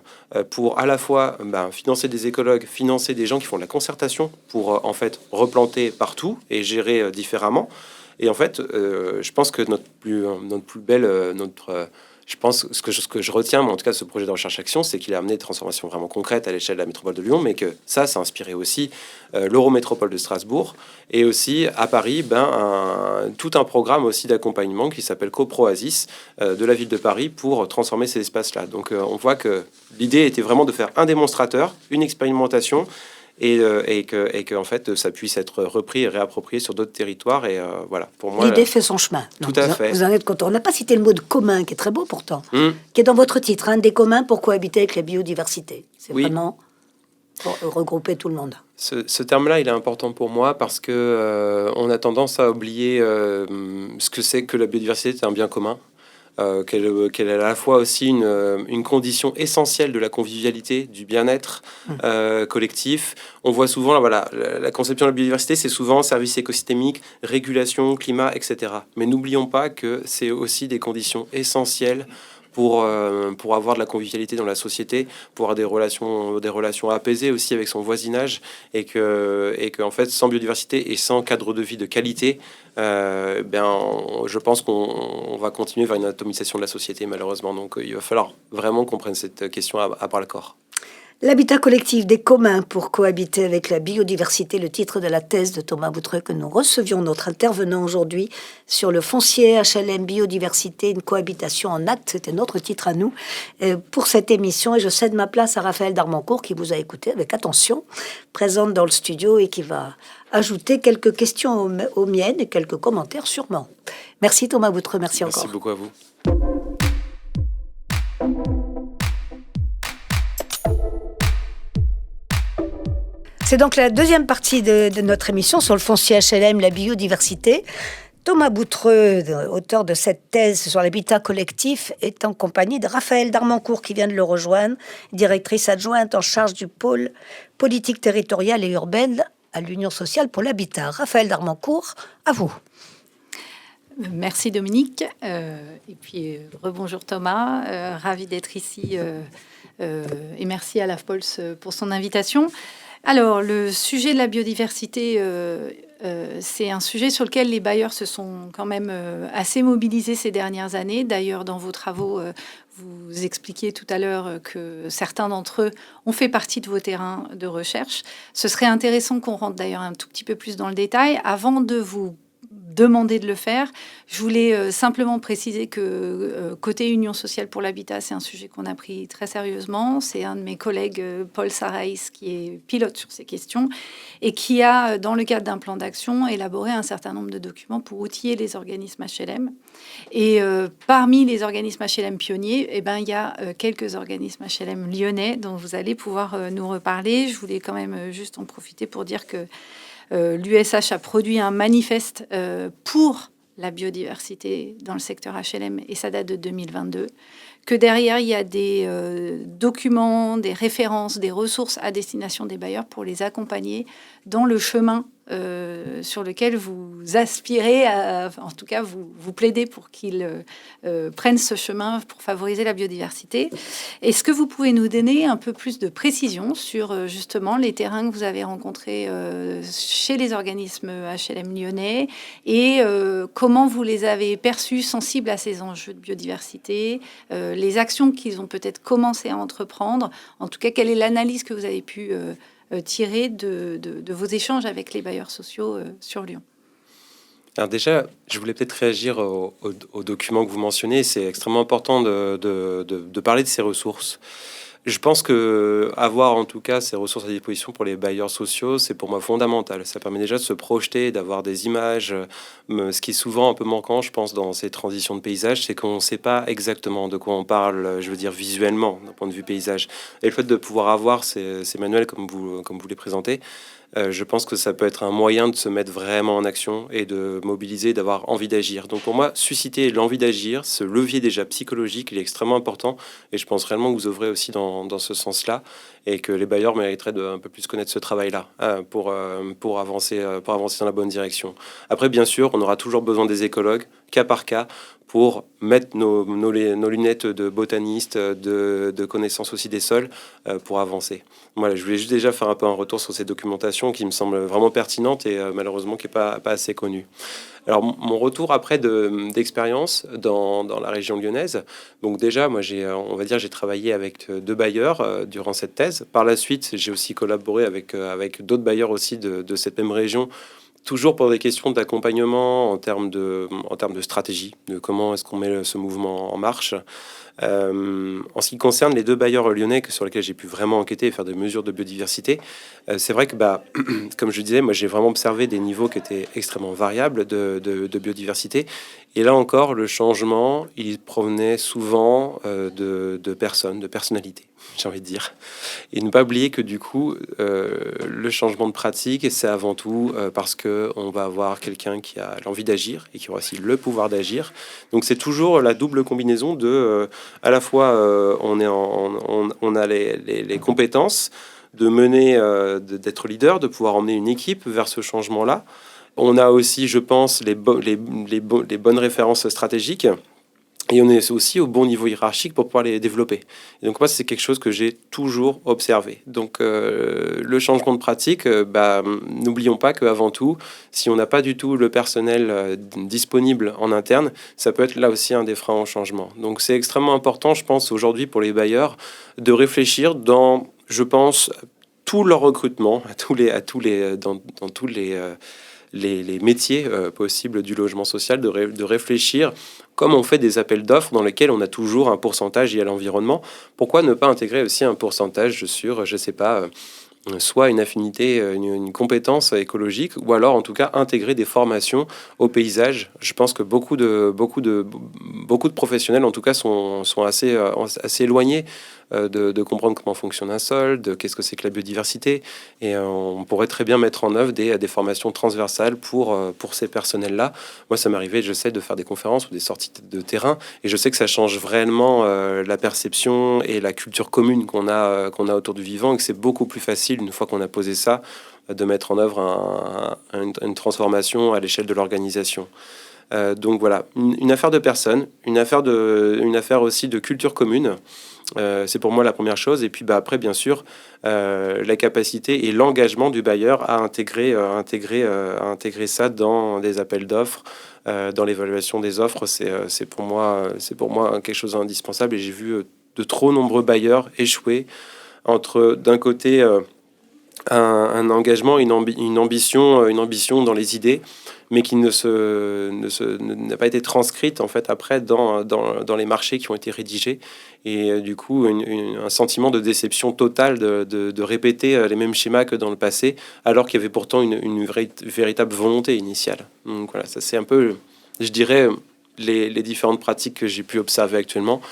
pour à la fois financer des écologues, financer des gens qui font de la concertation pour en fait replanter partout et gérer différemment. Et en fait, je pense que je pense ce que je retiens, mais en tout cas, ce projet de recherche-action, c'est qu'il a amené des transformations vraiment concrètes à l'échelle de la métropole de Lyon, mais que ça a inspiré aussi l'Eurométropole de Strasbourg et aussi à Paris, tout un programme aussi d'accompagnement qui s'appelle CoProasis de la ville de Paris pour transformer ces espaces-là. Donc, on voit que l'idée était vraiment de faire un démonstrateur, une expérimentation, et que en fait ça puisse être repris et réapproprié sur d'autres territoires. Et voilà, pour moi, l'idée fait son chemin. Tout à fait. Vous en êtes content. On n'a pas cité le mot de commun, qui est très beau pourtant, qui est dans votre titre, des communs pour cohabiter avec la biodiversité. C'est vraiment pour regrouper tout le monde. Ce terme-là, il est important pour moi parce que on a tendance à oublier ce que c'est que la biodiversité. C'est un bien commun. Qu'elle est à la fois aussi une condition essentielle de la convivialité, du bien-être collectif. On voit souvent, la conception de la biodiversité, c'est souvent services écosystémiques, régulation, climat, etc. Mais n'oublions pas que c'est aussi des conditions essentielles pour avoir de la convivialité dans la société, pour avoir des relations apaisées aussi avec son voisinage, et que en fait, sans biodiversité et sans cadre de vie de qualité, je pense qu'on va continuer vers une atomisation de la société, malheureusement. Donc, il va falloir vraiment qu'on prenne cette question à bras le corps. L'habitat collectif des communs pour cohabiter avec la biodiversité, le titre de la thèse de Thomas Boutreux que nous recevions, notre intervenant aujourd'hui sur le foncier HLM biodiversité, une cohabitation en acte, c'était notre titre à nous pour cette émission. Et je cède ma place à Raphaël Darmancourt qui vous a écouté avec attention, présente dans le studio et qui va ajouter quelques questions aux miennes et quelques commentaires sûrement. Merci Thomas Boutreux, merci encore. Merci beaucoup à vous. C'est donc la deuxième partie de notre émission sur le foncier HLM, la biodiversité. Thomas Boutreux, auteur de cette thèse sur l'habitat collectif, est en compagnie de Raphaël Darmancourt qui vient de le rejoindre, directrice adjointe en charge du pôle politique territoriale et urbaine à l'Union sociale pour l'habitat. Raphaël Darmancourt, à vous. Merci Dominique, et puis rebonjour Thomas, ravi d'être ici et merci à l'AFPOLS pour son invitation. Alors, le sujet de la biodiversité, c'est un sujet sur lequel les bailleurs se sont quand même assez mobilisés ces dernières années. D'ailleurs, dans vos travaux, vous expliquiez tout à l'heure que certains d'entre eux ont fait partie de vos terrains de recherche. Ce serait intéressant qu'on rentre d'ailleurs un tout petit peu plus dans le détail. Avant de vous demander de le faire, je voulais simplement préciser que côté Union sociale pour l'habitat, c'est un sujet qu'on a pris très sérieusement. C'est un de mes collègues, Paul Sarraïs, qui est pilote sur ces questions et qui a, dans le cadre d'un plan d'action, élaboré un certain nombre de documents pour outiller les organismes HLM. Et parmi les organismes HLM pionniers, il y a quelques organismes HLM lyonnais dont vous allez pouvoir nous reparler. Je voulais quand même juste en profiter pour dire que l'USH a produit un manifeste pour la biodiversité dans le secteur HLM et ça date de 2022. Que derrière, il y a des documents, des références, des ressources à destination des bailleurs pour les accompagner dans le chemin sur lequel vous aspirez, en tout cas, vous plaidez pour qu'ils prennent ce chemin pour favoriser la biodiversité. Est-ce que vous pouvez nous donner un peu plus de précision sur justement les terrains que vous avez rencontrés chez les organismes HLM lyonnais et comment vous les avez perçus sensibles à ces enjeux de biodiversité, les actions qu'ils ont peut-être commencé à entreprendre, en tout cas, quelle est l'analyse que vous avez pu tirer de vos échanges avec les bailleurs sociaux sur Lyon? Alors déjà, je voulais peut-être réagir au document que vous mentionnez. C'est extrêmement important de parler de ces ressources. Je pense que avoir en tout cas ces ressources à disposition pour les bailleurs sociaux, c'est pour moi fondamental. Ça permet déjà de se projeter, d'avoir des images. Ce qui est souvent un peu manquant, je pense, dans ces transitions de paysage, c'est qu'on ne sait pas exactement de quoi on parle, je veux dire visuellement, d'un point de vue paysage. Et le fait de pouvoir avoir ces manuels comme vous les présentez, je pense que ça peut être un moyen de se mettre vraiment en action et de mobiliser, d'avoir envie d'agir. Donc pour moi, susciter l'envie d'agir, ce levier déjà psychologique, il est extrêmement important. Et je pense réellement que vous œuvrez aussi dans ce sens-là et que les bailleurs mériteraient de un peu plus connaître ce travail-là pour avancer dans la bonne direction. Après, bien sûr, on aura toujours besoin des écologues, cas par cas, pour mettre nos lunettes de botaniste, de connaissance aussi des sols, pour avancer. Voilà, je voulais juste déjà faire un peu un retour sur ces documentations qui me semblent vraiment pertinentes et malheureusement qui n'est pas assez connue. Alors, mon retour après d'expérience dans la région lyonnaise, donc déjà, moi, on va dire, j'ai travaillé avec deux bailleurs durant cette thèse. Par la suite, j'ai aussi collaboré avec d'autres bailleurs aussi de cette même région, toujours pour des questions d'accompagnement en termes de stratégie, de comment est-ce qu'on met ce mouvement en marche. En ce qui concerne les deux bailleurs lyonnais sur lesquels j'ai pu vraiment enquêter et faire des mesures de biodiversité, c'est vrai que, comme je disais, moi j'ai vraiment observé des niveaux qui étaient extrêmement variables de biodiversité. Et là encore, le changement, il provenait souvent de personnes, de personnalités, j'ai envie de dire. Et ne pas oublier que du coup, le changement de pratique, c'est avant tout parce que on va avoir quelqu'un qui a l'envie d'agir et qui aura aussi le pouvoir d'agir. Donc c'est toujours la double combinaison de, à la fois, on a les compétences de mener, d'être leader, de pouvoir emmener une équipe vers ce changement-là. On a aussi, je pense, les bonnes références stratégiques. Et on est aussi au bon niveau hiérarchique pour pouvoir les développer. Et donc moi, c'est quelque chose que j'ai toujours observé. Donc le changement de pratique, n'oublions pas qu'avant tout, si on n'a pas du tout le personnel disponible en interne, ça peut être là aussi un des freins au changement. Donc c'est extrêmement important, je pense, aujourd'hui pour les bailleurs, de réfléchir dans, je pense, tout leur recrutement, dans tous les métiers possibles du logement social, de réfléchir comme on fait des appels d'offres dans lesquels on a toujours un pourcentage lié à l'environnement. Pourquoi ne pas intégrer aussi un pourcentage sur, je sais pas, soit une affinité, une compétence écologique, ou alors en tout cas intégrer des formations au paysage. Je pense que beaucoup de professionnels en tout cas sont assez éloignés de comprendre comment fonctionne un sol, de qu'est-ce que c'est que la biodiversité, et on pourrait très bien mettre en œuvre des formations transversales pour ces personnels-là. Moi, ça m'arrivait, je sais, de faire des conférences ou des sorties de terrain, et je sais que ça change vraiment la perception et la culture commune qu'on a autour du vivant, et que c'est beaucoup plus facile, une fois qu'on a posé ça, de mettre en œuvre une transformation à l'échelle de l'organisation. Donc voilà, une affaire de personnes, une affaire aussi de culture commune. C'est pour moi la première chose. Et puis après, bien sûr, la capacité et l'engagement du bailleur à intégrer ça dans des appels d'offres, dans l'évaluation des offres. C'est pour moi quelque chose d'indispensable. Et j'ai vu de trop nombreux bailleurs échouer entre d'un côté un engagement, une ambition dans les idées, mais qui n'a pas été transcrite en fait après dans les marchés qui ont été rédigés, et du coup un sentiment de déception totale de répéter les mêmes schémas que dans le passé, alors qu'il y avait pourtant une véritable volonté initiale. Donc voilà, ça c'est un peu, je dirais, les différentes pratiques que j'ai pu observer actuellement.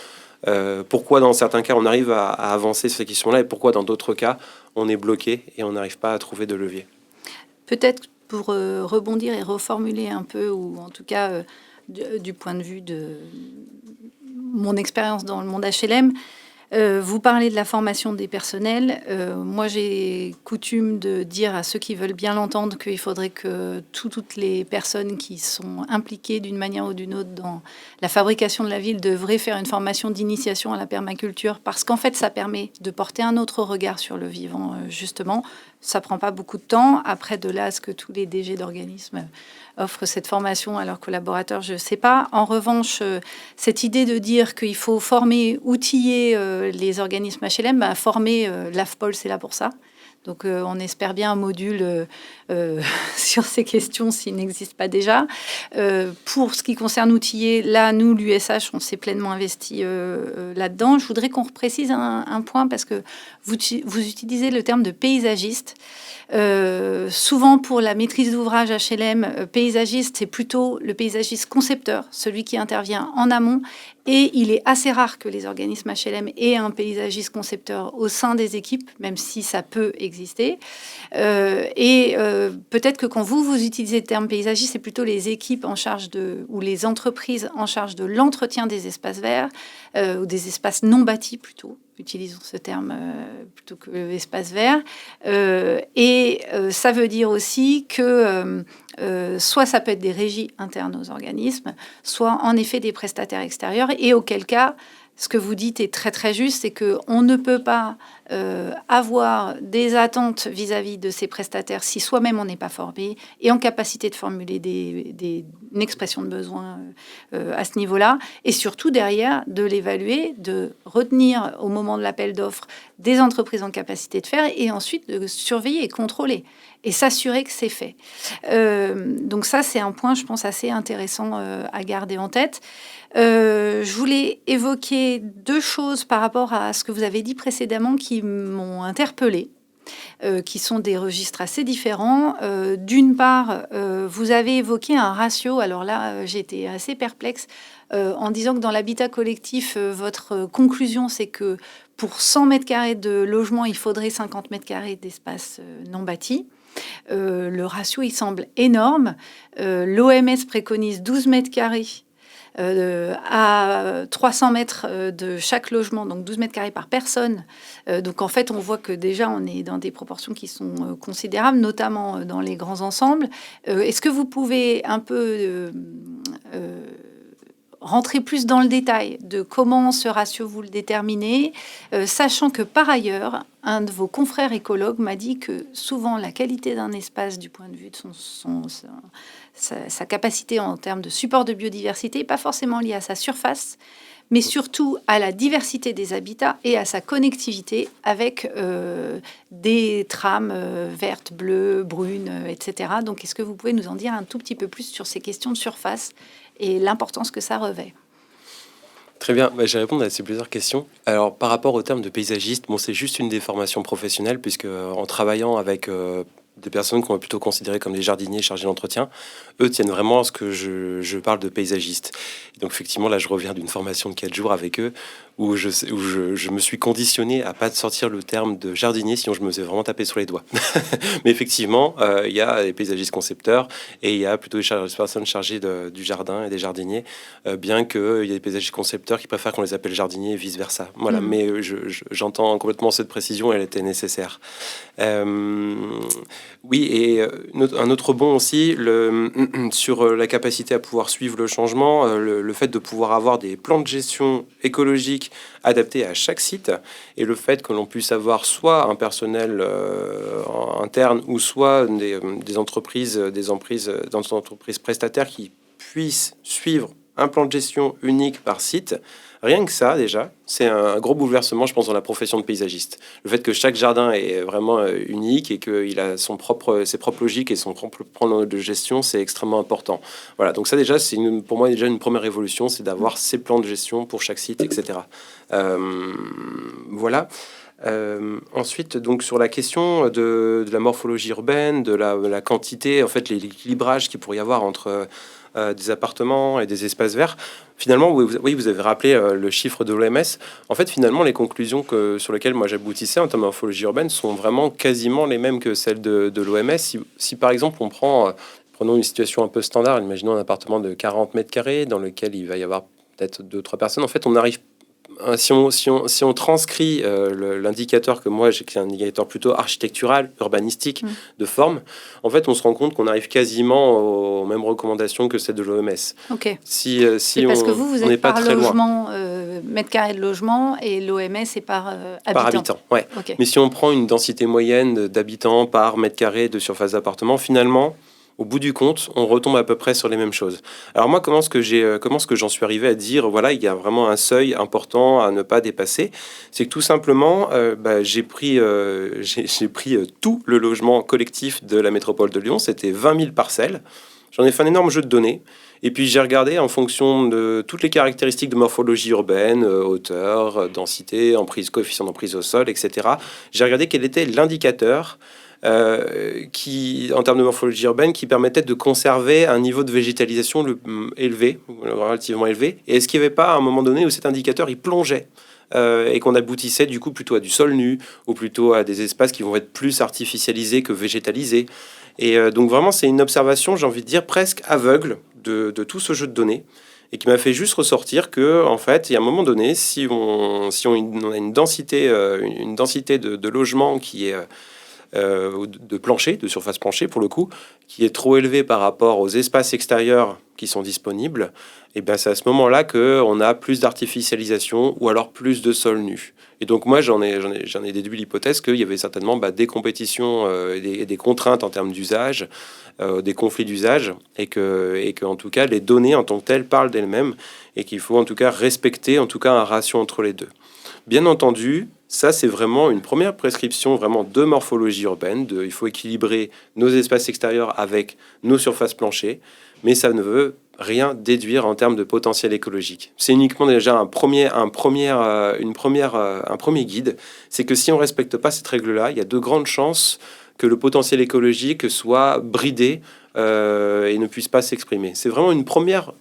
Pourquoi dans certains cas on arrive à avancer sur ces questions-là, et pourquoi dans d'autres cas on est bloqué et on n'arrive pas à trouver de levier. Peut-être pour rebondir et reformuler un peu, ou en tout cas du point de vue de mon expérience dans le monde HLM, vous parlez de la formation des personnels. Moi, j'ai coutume de dire à ceux qui veulent bien l'entendre qu'il faudrait que toutes les personnes qui sont impliquées d'une manière ou d'une autre dans la fabrication de la ville devraient faire une formation d'initiation à la permaculture, parce qu'en fait, ça permet de porter un autre regard sur le vivant, justement. Ça prend pas beaucoup de temps. Après, de là à ce que tous les DG d'organismes offrent cette formation à leurs collaborateurs, je ne sais pas. En revanche, cette idée de dire qu'il faut former, outiller les organismes HLM, former l'AFPOL, c'est là pour ça. Donc, on espère bien un module sur ces questions s'il n'existe pas déjà. Pour ce qui concerne Outillé, là, nous, l'USH, on s'est pleinement investi là-dedans. Je voudrais qu'on reprécise un point parce que vous utilisez le terme de paysagiste. Souvent, pour la maîtrise d'ouvrage HLM, paysagiste, c'est plutôt le paysagiste concepteur, celui qui intervient en amont. Et il est assez rare que les organismes HLM aient un paysagiste concepteur au sein des équipes, même si ça peut exister. Peut-être que quand vous utilisez le terme paysagiste, c'est plutôt les équipes en charge ou les entreprises en charge de l'entretien des espaces verts ou des espaces non bâtis plutôt. Utilisons ce terme plutôt que espace vert. Ça veut dire aussi que soit ça peut être des régies internes aux organismes, soit en effet des prestataires extérieurs. Et auquel cas, ce que vous dites est très très juste, c'est qu'on ne peut pas avoir des attentes vis-à-vis de ces prestataires si soi-même on n'est pas formé et en capacité de formuler une expression de besoin à ce niveau-là. Et surtout derrière, de l'évaluer, de retenir au moment de l'appel d'offres des entreprises en capacité de faire et ensuite de surveiller et contrôler et s'assurer que c'est fait. Donc ça, c'est un point, je pense, assez intéressant à garder en tête. Je voulais évoquer deux choses par rapport à ce que vous avez dit précédemment qui m'ont interpellée, qui sont des registres assez différents. D'une part, vous avez évoqué un ratio. Alors là, j'étais assez perplexe en disant que dans l'habitat collectif, votre conclusion, c'est que pour 100 mètres carrés de logement, il faudrait 50 mètres carrés d'espace non bâti. Le ratio, il semble énorme. L'OMS préconise 12 mètres carrés à 300 mètres de chaque logement, donc 12 mètres carrés par personne. Donc en fait, on voit que déjà, on est dans des proportions qui sont considérables, notamment dans les grands ensembles. Est-ce que vous pouvez un peu rentrer plus dans le détail de comment ce ratio vous le déterminez, sachant que par ailleurs, un de vos confrères écologues m'a dit que souvent la qualité d'un espace du point de vue de sa capacité en termes de support de biodiversité n'est pas forcément liée à sa surface, mais surtout à la diversité des habitats et à sa connectivité avec des trames vertes, bleues, brunes, etc. Donc, est-ce que vous pouvez nous en dire un tout petit peu plus sur ces questions de surface et l'importance que ça revêt? Très bien, je vais répondre à ces plusieurs questions. Alors, par rapport au terme de paysagiste, bon, c'est juste une des formations professionnelles, puisque en travaillant avec des personnes qu'on va plutôt considérer comme des jardiniers chargés d'entretien, eux tiennent vraiment à ce que je parle de paysagiste. Et donc, effectivement, là, je reviens d'une formation de 4 jours avec eux, où je me suis conditionné à pas sortir le terme de jardinier, sinon je me faisais vraiment taper sur les doigts. Mais effectivement, il y a des paysagistes concepteurs et il y a plutôt des personnes chargées du jardin et des jardiniers, bien qu'il y ait des paysagistes concepteurs qui préfèrent qu'on les appelle jardiniers et vice-versa. Voilà, mais j'entends complètement cette précision, elle était nécessaire. Oui, et un autre bond aussi, sur la capacité à pouvoir suivre le changement, le fait de pouvoir avoir des plans de gestion écologique adaptés à chaque site, et le fait que l'on puisse avoir soit un personnel interne ou soit des entreprises prestataires qui puissent suivre un plan de gestion unique par site. Rien que ça, déjà, c'est un gros bouleversement, je pense, dans la profession de paysagiste. Le fait que chaque jardin est vraiment unique et qu'il a ses propres logiques et son propre plan de gestion, c'est extrêmement important. Voilà, donc ça, déjà, c'est pour moi déjà une première évolution, c'est d'avoir ces plans de gestion pour chaque site, etc. Voilà. Ensuite, donc sur la question de la morphologie urbaine, de la quantité, en fait, l'équilibrage qu'il pourrait y avoir entre des appartements et des espaces verts. Finalement, oui, vous avez rappelé le chiffre de l'OMS. En fait, finalement, les conclusions sur lesquelles moi j'aboutissais en termes de morphologie urbaine sont vraiment quasiment les mêmes que celles de l'OMS. Si par exemple, prenons une situation un peu standard, imaginons un appartement de 40 mètres carrés dans lequel il va y avoir peut-être 2-3 personnes. En fait, on arrive... Si on transcrit l'indicateur que moi j'ai, qui est un indicateur plutôt architectural, urbanistique, de forme, en fait on se rend compte qu'on arrive quasiment aux mêmes recommandations que celles de l'OMS. Ok. Si parce que vous êtes pas par très logement, mètre carré de logement, et l'OMS est par habitant. Par habitant, ouais. Okay. Mais si on prend une densité moyenne d'habitants par mètre carré de surface d'appartement, finalement, au bout du compte, on retombe à peu près sur les mêmes choses. Alors moi, comment est-ce que j'en suis arrivé à dire, voilà, il y a vraiment un seuil important à ne pas dépasser? C'est que tout simplement, j'ai pris tout le logement collectif de la métropole de Lyon, c'était 20 000 parcelles. J'en ai fait un énorme jeu de données. Et puis j'ai regardé en fonction de toutes les caractéristiques de morphologie urbaine, hauteur, densité, coefficient d'emprise au sol, etc. J'ai regardé quel était l'indicateur qui, en termes de morphologie urbaine, qui permettait de conserver un niveau de végétalisation élevé, relativement élevé. Et est-ce qu'il n'y avait pas un moment donné où cet indicateur il plongeait et qu'on aboutissait du coup plutôt à du sol nu ou plutôt à des espaces qui vont être plus artificialisés que végétalisés. Et donc vraiment c'est une observation, j'ai envie de dire presque aveugle de tout ce jeu de données et qui m'a fait juste ressortir que en fait il y a un moment donné si on a une densité de logements qui est de plancher, de surface plancher pour le coup, qui est trop élevé par rapport aux espaces extérieurs qui sont disponibles, et ben c'est à ce moment-là qu'on a plus d'artificialisation ou alors plus de sol nu. Et donc moi j'en ai déduit l'hypothèse qu'il y avait certainement des compétitions et des contraintes en termes d'usage, des conflits d'usage, et que en tout cas les données en tant que telles parlent d'elles-mêmes et qu'il faut en tout cas respecter en tout cas un ratio entre les deux. Bien entendu, ça, c'est vraiment une première prescription vraiment de morphologie urbaine. Il faut équilibrer nos espaces extérieurs avec nos surfaces planchées, mais ça ne veut rien déduire en termes de potentiel écologique. C'est uniquement déjà un premier guide. C'est que si on ne respecte pas cette règle-là, il y a de grandes chances que le potentiel écologique soit bridé et ne puisse pas s'exprimer. C'est vraiment une première,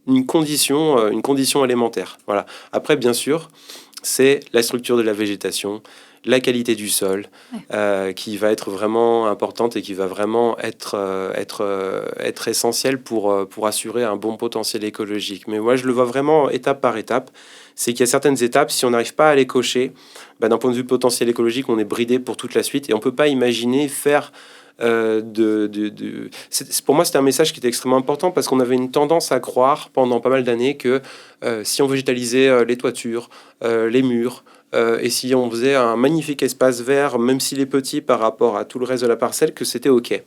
une condition élémentaire. Voilà. Après, bien sûr, c'est la structure de la végétation, la qualité du sol, qui va être vraiment importante et qui va vraiment être essentielle pour assurer un bon potentiel écologique. Mais moi, je le vois vraiment étape par étape. C'est qu'il y a certaines étapes, si on n'arrive pas à les cocher, d'un point de vue potentiel écologique, on est bridé pour toute la suite et on ne peut pas imaginer faire... Pour moi, c'était un message qui était extrêmement important parce qu'on avait une tendance à croire pendant pas mal d'années que si on végétalisait les toitures, les murs, et si on faisait un magnifique espace vert, même s'il est petit par rapport à tout le reste de la parcelle, que c'était OK.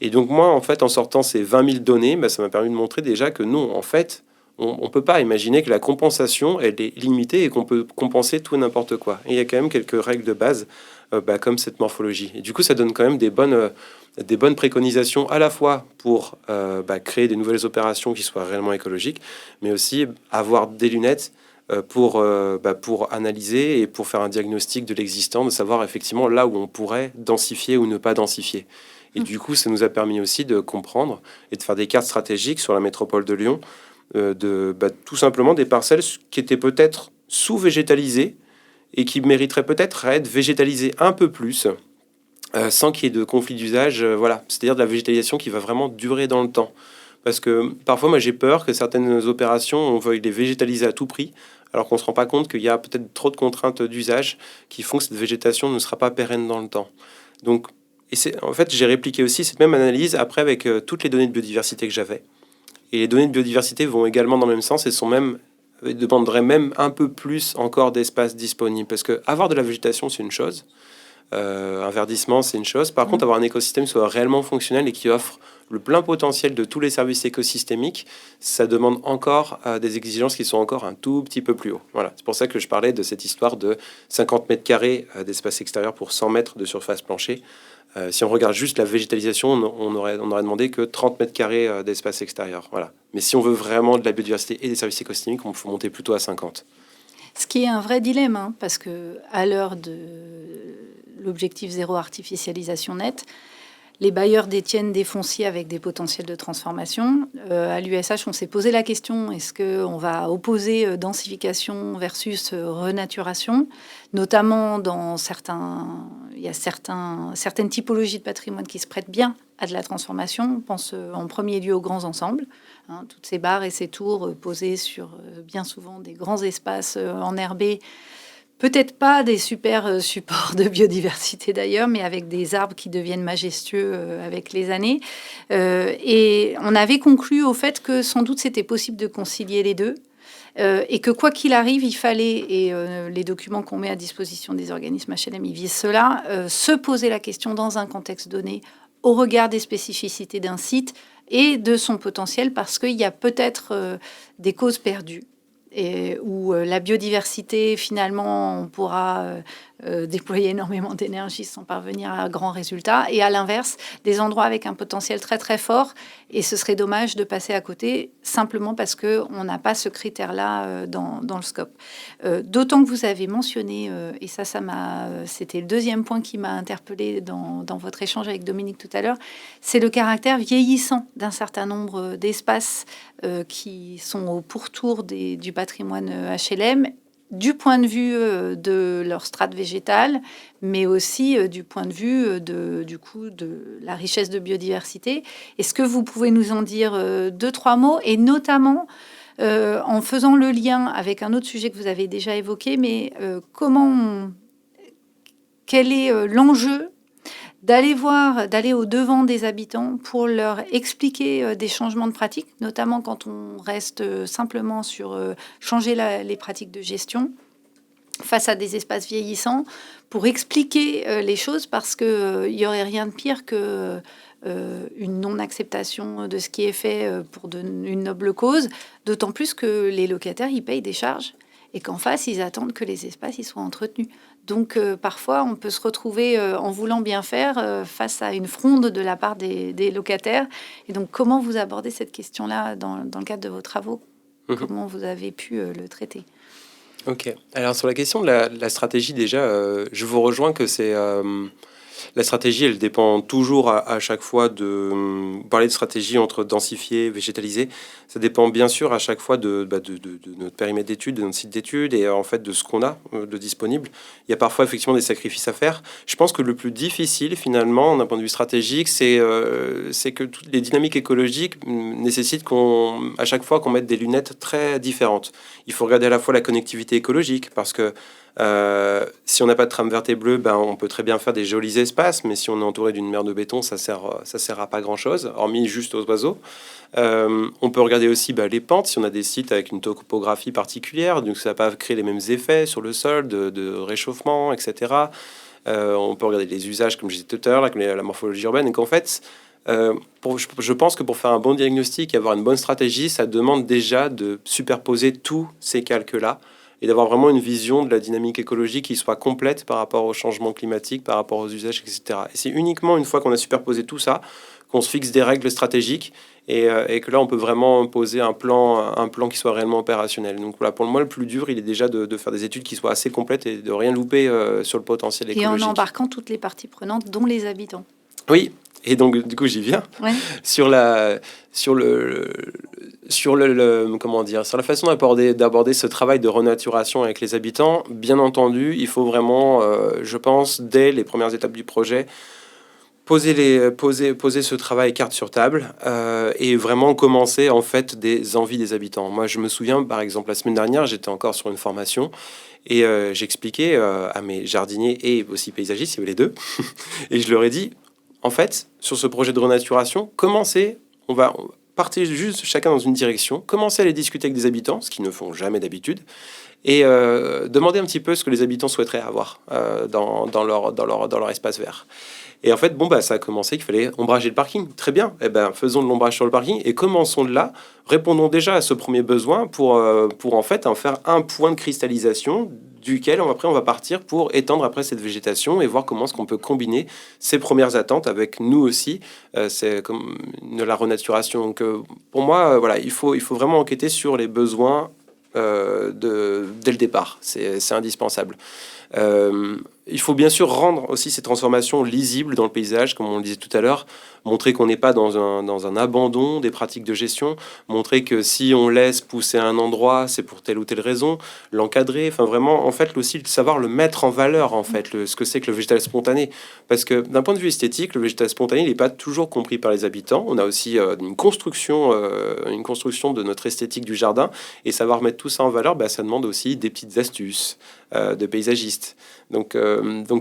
Et donc moi, en fait, en sortant ces 20 000 données, ça m'a permis de montrer déjà que non, en fait, on ne peut pas imaginer que la compensation, elle est limitée et qu'on peut compenser tout et n'importe quoi. Et il y a quand même quelques règles de base, comme cette morphologie. Et du coup, ça donne quand même des bonnes préconisations à la fois pour créer des nouvelles opérations qui soient réellement écologiques, mais aussi avoir des lunettes pour analyser et pour faire un diagnostic de l'existant, de savoir effectivement là où on pourrait densifier ou ne pas densifier. Et du coup, ça nous a permis aussi de comprendre et de faire des cartes stratégiques sur la métropole de Lyon, tout simplement des parcelles qui étaient peut-être sous-végétalisées et qui mériteraient peut-être à être végétalisées un peu plus, sans qu'il y ait de conflit d'usage, c'est-à-dire de la végétalisation qui va vraiment durer dans le temps. Parce que parfois, moi, j'ai peur que certaines opérations, on veuille les végétaliser à tout prix, alors qu'on ne se rend pas compte qu'il y a peut-être trop de contraintes d'usage qui font que cette végétation ne sera pas pérenne dans le temps. Donc, en fait, j'ai répliqué aussi cette même analyse après avec toutes les données de biodiversité que j'avais. Et les données de biodiversité vont également dans le même sens et demanderaient même un peu plus encore d'espace disponible. Parce que avoir de la végétation, c'est une chose. Un verdissement, c'est une chose. Par contre, avoir un écosystème qui soit réellement fonctionnel et qui offre le plein potentiel de tous les services écosystémiques, ça demande encore des exigences qui sont encore un tout petit peu plus haut. Voilà. C'est pour ça que je parlais de cette histoire de 50 mètres carrés d'espace extérieur pour 100 mètres de surface plancher. Si on regarde juste la végétalisation, on aurait demandé que 30 mètres carrés d'espace extérieur. Voilà. Mais si on veut vraiment de la biodiversité et des services écosystémiques, il faut monter plutôt à 50. Ce qui est un vrai dilemme, parce que à l'heure de l'objectif zéro artificialisation nette, les bailleurs détiennent des fonciers avec des potentiels de transformation. À l'USH, on s'est posé la question, est-ce qu'on va opposer densification versus renaturation, notamment dans il y a certaines typologies de patrimoine qui se prêtent bien à de la transformation. On pense en premier lieu aux grands ensembles, toutes ces barres et ces tours posées sur bien souvent des grands espaces enherbés. Peut-être pas des super supports de biodiversité d'ailleurs, mais avec des arbres qui deviennent majestueux avec les années. Et on avait conclu au fait que sans doute c'était possible de concilier les deux. Et que quoi qu'il arrive, il fallait, et les documents qu'on met à disposition des organismes HLM, ils visent cela, se poser la question dans un contexte donné au regard des spécificités d'un site et de son potentiel, parce qu'il y a peut-être des causes perdues. Et où la biodiversité, finalement, on pourra déployer énormément d'énergie sans parvenir à un grand résultat. Et à l'inverse, des endroits avec un potentiel très très fort. Et ce serait dommage de passer à côté simplement parce qu'on n'a pas ce critère-là dans le scope. D'autant que vous avez mentionné, et c'était le deuxième point qui m'a interpellé dans votre échange avec Dominique tout à l'heure, c'est le caractère vieillissant d'un certain nombre d'espaces qui sont au pourtour du patrimoine HLM, du point de vue de leur strate végétale, mais aussi du point de vue de la richesse de biodiversité. Est-ce que vous pouvez nous en dire 2-3 mots, et notamment en faisant le lien avec un autre sujet que vous avez déjà évoqué, mais quel est l'enjeu d'aller au-devant des habitants pour leur expliquer des changements de pratiques, notamment quand on reste simplement sur changer les pratiques de gestion face à des espaces vieillissants, pour expliquer les choses, parce qu'il n'y aurait rien de pire que une non-acceptation de ce qui est fait pour une noble cause, d'autant plus que les locataires, ils payent des charges et qu'en face, ils attendent que les espaces ils soient entretenus. Donc, parfois, on peut se retrouver, en voulant bien faire, face à une fronde de la part des locataires. Et donc, comment vous abordez cette question-là dans le cadre de vos travaux? Comment vous avez pu le traiter? Ok. Alors, sur la question de la stratégie, déjà, je vous rejoins que c'est... la stratégie, elle dépend toujours à chaque fois de... Parler de stratégie entre densifier, végétaliser, ça dépend bien sûr à chaque fois de notre périmètre d'études, de notre site d'études et en fait de ce qu'on a de disponible. Il y a parfois effectivement des sacrifices à faire. Je pense que le plus difficile finalement d'un point de vue stratégique, c'est que toutes les dynamiques écologiques nécessitent à chaque fois qu'on mette des lunettes très différentes. Il faut regarder à la fois la connectivité écologique, parce que si on n'a pas de trame verte et bleue, on peut très bien faire des jolis espaces, mais si on est entouré d'une mer de béton, ça sert à pas grand chose, hormis juste aux oiseaux. On peut regarder aussi les pentes, si on a des sites avec une topographie particulière, donc ça va pas créer les mêmes effets sur le sol de réchauffement, etc. On peut regarder les usages, comme je disais tout à l'heure, comme la morphologie urbaine. Et qu'en fait, je pense que pour faire un bon diagnostic et avoir une bonne stratégie, ça demande déjà de superposer tous ces calculs-là et d'avoir vraiment une vision de la dynamique écologique qui soit complète par rapport au changement climatique, par rapport aux usages, etc. Et c'est uniquement une fois qu'on a superposé tout ça qu'on se fixe des règles stratégiques et que là, on peut vraiment poser un plan qui soit réellement opérationnel. Donc voilà, pour moi, le plus dur, il est déjà de faire des études qui soient assez complètes et de rien louper sur le potentiel écologique. Et en embarquant toutes les parties prenantes, dont les habitants. Oui, et donc du coup, j'y viens. Ouais. Sur la façon d'aborder ce travail de renaturation avec les habitants. Bien entendu, il faut vraiment, je pense, dès les premières étapes du projet, poser ce travail carte sur table et vraiment commencer en fait des envies des habitants. Moi, je me souviens, par exemple, la semaine dernière, j'étais encore sur une formation et j'expliquais à mes jardiniers et aussi paysagistes, il y avait les deux, et je leur ai dit, en fait, sur ce projet de renaturation, on va partir juste chacun dans une direction, commencer à les discuter avec des habitants, ce qu'ils ne font jamais d'habitude, et demander un petit peu ce que les habitants souhaiteraient avoir dans leur espace vert. Et en fait, ça a commencé qu'il fallait ombrager le parking. Très bien, faisons de l'ombrage sur le parking et commençons de là. Répondons déjà à ce premier besoin pour en fait en faire un point de cristallisation duquel après on va partir pour étendre après cette végétation et voir comment est-ce qu'on peut combiner ces premières attentes avec nous aussi. C'est comme la renaturation. Donc pour moi, il faut vraiment enquêter sur les besoins dès le départ. C'est indispensable. Il faut bien sûr rendre aussi ces transformations lisibles dans le paysage, comme on le disait tout à l'heure, montrer qu'on n'est pas dans un abandon des pratiques de gestion, montrer que si on laisse pousser un endroit, c'est pour telle ou telle raison, l'encadrer, enfin vraiment, en fait, aussi savoir le mettre en valeur, en fait, ce que c'est que le végétal spontané. Parce que d'un point de vue esthétique, le végétal spontané, il n'est pas toujours compris par les habitants. On a aussi une construction de notre esthétique du jardin, et savoir mettre tout ça en valeur, ça demande aussi des petites astuces. de paysagistes. Donc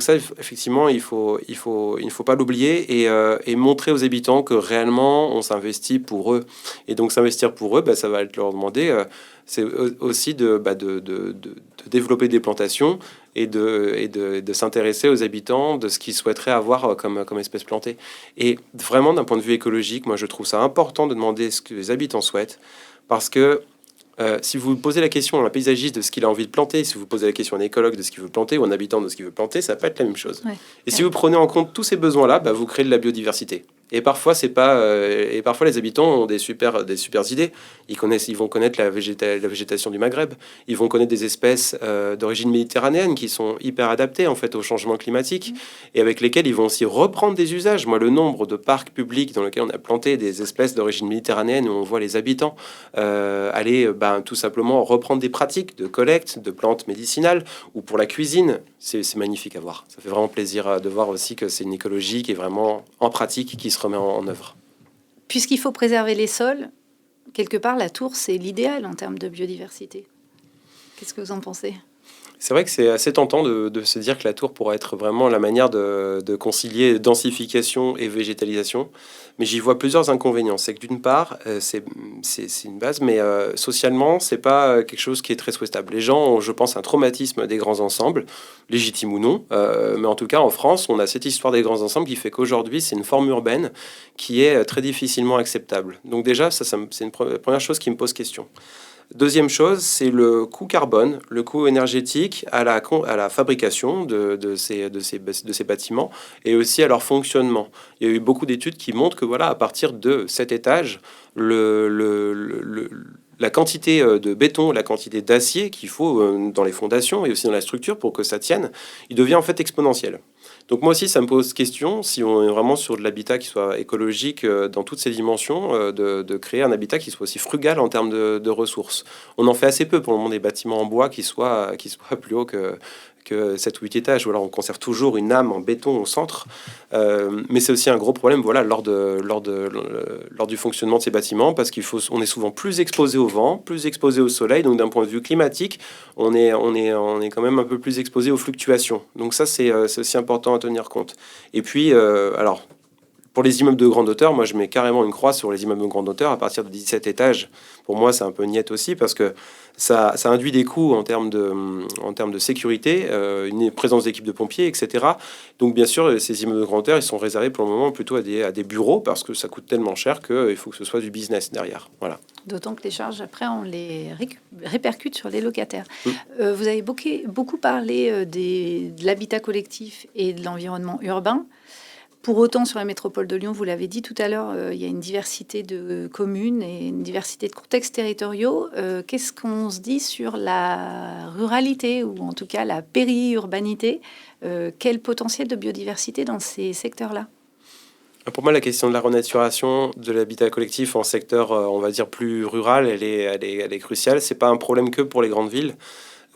ça, effectivement, il ne faut pas l'oublier et montrer aux habitants que réellement, on s'investit pour eux. Et donc, s'investir pour eux, ça va être leur demander, c'est aussi de développer des plantations et de s'intéresser aux habitants de ce qu'ils souhaiteraient avoir comme espèce plantée. Et vraiment, d'un point de vue écologique, moi, je trouve ça important de demander ce que les habitants souhaitent, parce que si vous posez la question à un paysagiste de ce qu'il a envie de planter, si vous posez la question à un écologue de ce qu'il veut planter ou à un habitant de ce qu'il veut planter, ça va pas être la même chose. Ouais. Et si vous prenez en compte tous ces besoins-là, vous créez de la biodiversité. Et parfois, c'est pas. Et parfois, les habitants ont des super idées. Ils vont connaître la végétation du Maghreb. Ils vont connaître des espèces d'origine méditerranéenne qui sont hyper adaptées en fait au changement climatique et avec lesquelles ils vont aussi reprendre des usages. Moi, le nombre de parcs publics dans lesquels on a planté des espèces d'origine méditerranéenne où on voit les habitants aller tout simplement reprendre des pratiques de collecte de plantes médicinales ou pour la cuisine, c'est magnifique à voir. Ça fait vraiment plaisir de voir aussi que c'est une écologie qui est vraiment en pratique, qui se remet en œuvre. Puisqu'il faut préserver les sols, quelque part, la tour, c'est l'idéal en termes de biodiversité. Qu'est-ce que vous en pensez ? C'est vrai que c'est assez tentant de se dire que la tour pourrait être vraiment la manière de concilier densification et végétalisation. Mais j'y vois plusieurs inconvénients. C'est que d'une part, c'est une base, mais socialement, c'est pas quelque chose qui est très souhaitable. Les gens ont, je pense, un traumatisme des grands ensembles, légitime ou non. Mais en tout cas, en France, on a cette histoire des grands ensembles qui fait qu'aujourd'hui, c'est une forme urbaine qui est très difficilement acceptable. Donc déjà, c'est une première chose qui me pose question. Deuxième chose, c'est le coût carbone, le coût énergétique à la fabrication de ces bâtiments et aussi à leur fonctionnement. Il y a eu beaucoup d'études qui montrent que à partir de cet étage, la quantité de béton, la quantité d'acier qu'il faut dans les fondations et aussi dans la structure pour que ça tienne, il devient en fait exponentiel. Donc moi aussi, ça me pose question, si on est vraiment sur de l'habitat qui soit écologique dans toutes ses dimensions, de créer un habitat qui soit aussi frugal en termes de ressources. On en fait assez peu pour le moment des bâtiments en bois qui soient plus hauts que 7 ou 8 étages, ou alors on conserve toujours une âme en béton au centre. Mais c'est aussi un gros problème lors du fonctionnement de ces bâtiments, parce qu'on est souvent plus exposé au vent, plus exposé au soleil, donc d'un point de vue climatique, on est quand même un peu plus exposé aux fluctuations. Donc ça, c'est aussi important à tenir compte. Et puis, alors, pour les immeubles de grande hauteur, moi je mets carrément une croix sur les immeubles de grande hauteur à partir de 17 étages. Pour moi, c'est un peu niette aussi parce que ça induit des coûts en termes de sécurité, une présence d'équipes de pompiers, etc. Donc bien sûr, ces immeubles de grande hauteur, ils sont réservés pour le moment plutôt à des bureaux parce que ça coûte tellement cher qu'il faut que ce soit du business derrière. Voilà. D'autant que les charges, après, on les répercute sur les locataires. Vous avez beaucoup parlé de l'habitat collectif et de l'environnement urbain. Pour autant, sur la métropole de Lyon, vous l'avez dit tout à l'heure, il y a une diversité de communes et une diversité de contextes territoriaux. Qu'est-ce qu'on se dit sur la ruralité ou en tout cas la périurbanité ? Quel potentiel de biodiversité dans ces secteurs-là ? Pour moi, la question de la renaturation de l'habitat collectif en secteur, on va dire, plus rural, elle est cruciale. C'est pas un problème que pour les grandes villes.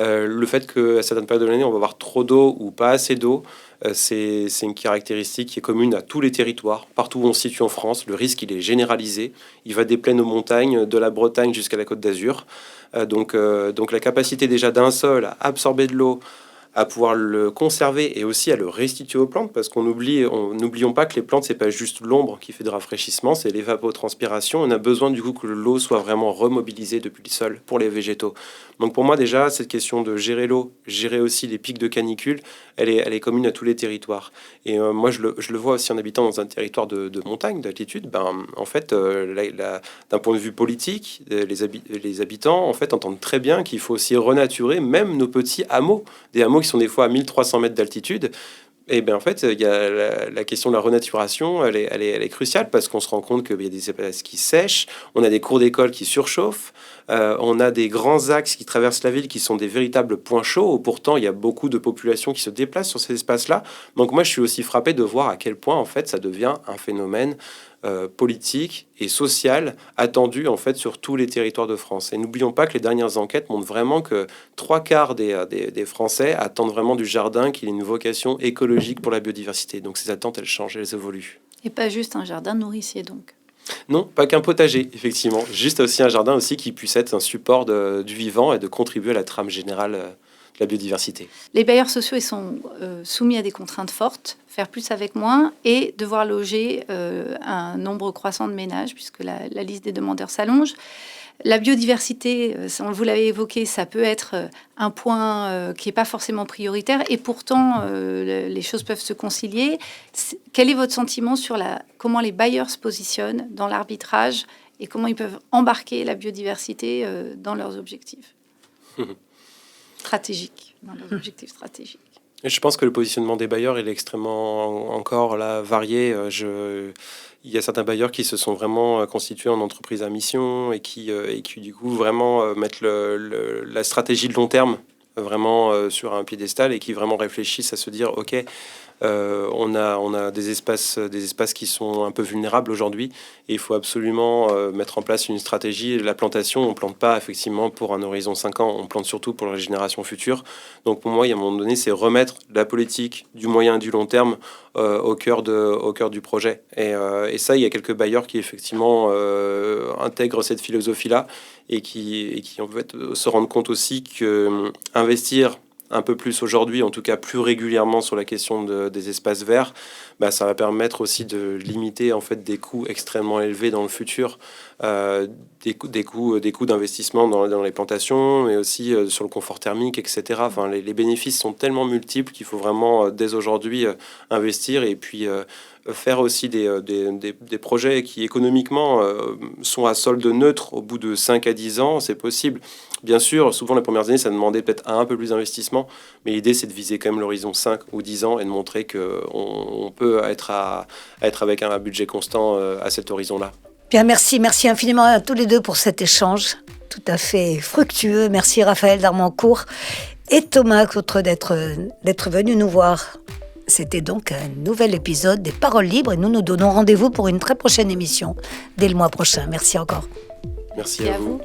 Le fait qu'à certaines périodes de l'année, on va avoir trop d'eau ou pas assez d'eau, c'est une caractéristique qui est commune à tous les territoires. Partout où on se situe en France, le risque, il est généralisé. Il va des plaines aux montagnes, de la Bretagne jusqu'à la Côte d'Azur. Donc la capacité déjà d'un sol à absorber de l'eau, à pouvoir le conserver et aussi à le restituer aux plantes, parce n'oublions pas que les plantes, c'est pas juste l'ombre qui fait de rafraîchissement, c'est l'évapotranspiration. On a besoin du coup que l'eau soit vraiment remobilisée depuis le sol pour les végétaux. Donc pour moi déjà, cette question de gérer l'eau, gérer aussi les pics de canicule, elle est commune à tous les territoires. Et moi je le vois aussi en habitant dans un territoire de montagne, d'altitude. En fait, d'un point de vue politique, les habitants en fait entendent très bien qu'il faut aussi renaturer même nos petits hameaux, des hameaux qui sont des fois à 1300 mètres d'altitude. Et bien en fait, il y a la question de la renaturation, elle est cruciale parce qu'on se rend compte qu'il y a des espèces qui sèchent, on a des cours d'école qui surchauffent, on a des grands axes qui traversent la ville qui sont des véritables points chauds où pourtant il y a beaucoup de populations qui se déplacent sur ces espaces-là. Donc moi je suis aussi frappé de voir à quel point en fait ça devient un phénomène politique et social attendu en fait sur tous les territoires de France. Et n'oublions pas que les dernières enquêtes montrent vraiment que 3/4 des Français attendent vraiment du jardin qu'il ait une vocation écologique pour la biodiversité. Donc ces attentes, elles changent, elles évoluent. Et pas juste un jardin nourricier donc. Non, pas qu'un potager, effectivement. Juste aussi un jardin aussi qui puisse être un support du vivant et de contribuer à la trame générale la biodiversité. Les bailleurs sociaux, ils sont soumis à des contraintes fortes, faire plus avec moins et devoir loger un nombre croissant de ménages, puisque la liste des demandeurs s'allonge. La biodiversité, vous l'avez évoqué, ça peut être un point qui n'est pas forcément prioritaire, et pourtant, les choses peuvent se concilier. Quel est votre sentiment sur comment les bailleurs se positionnent dans l'arbitrage et comment ils peuvent embarquer la biodiversité dans leurs objectifs stratégiques, Et je pense que le positionnement des bailleurs, il est extrêmement encore là varié. Il y a certains bailleurs qui se sont vraiment constitués en entreprise à mission et qui du coup vraiment mettent la stratégie de long terme vraiment sur un piédestal et qui vraiment réfléchissent à se dire ok, on a des espaces qui sont un peu vulnérables aujourd'hui et il faut absolument mettre en place une stratégie. La plantation, on plante pas effectivement pour un horizon 5 ans, on plante surtout pour les générations futures. Donc pour moi, il y a un moment donné, c'est remettre la politique du moyen et du long terme au cœur du projet. Et ça, il y a quelques bailleurs qui effectivement intègrent cette philosophie-là et qui en fait se rendent compte aussi que investir un peu plus aujourd'hui, en tout cas plus régulièrement sur la question des espaces verts, ça va permettre aussi de limiter en fait des coûts extrêmement élevés dans le futur, des coûts d'investissement dans les plantations, mais aussi sur le confort thermique, etc. Enfin, les bénéfices sont tellement multiples qu'il faut vraiment dès aujourd'hui investir et puis faire aussi des projets qui économiquement sont à solde neutre au bout de 5 à 10 ans, c'est possible. Bien sûr, souvent les premières années, ça demandait peut-être un peu plus d'investissement, mais l'idée c'est de viser quand même l'horizon 5 ou 10 ans et de montrer qu'on peut être avec un budget constant à cet horizon-là. Bien, merci infiniment à tous les deux pour cet échange tout à fait fructueux. Merci Raphaël Darmancourt et Thomas Coutre d'être venus nous voir. C'était donc un nouvel épisode des Paroles Libres et nous nous donnons rendez-vous pour une très prochaine émission dès le mois prochain. Merci encore. Merci à vous.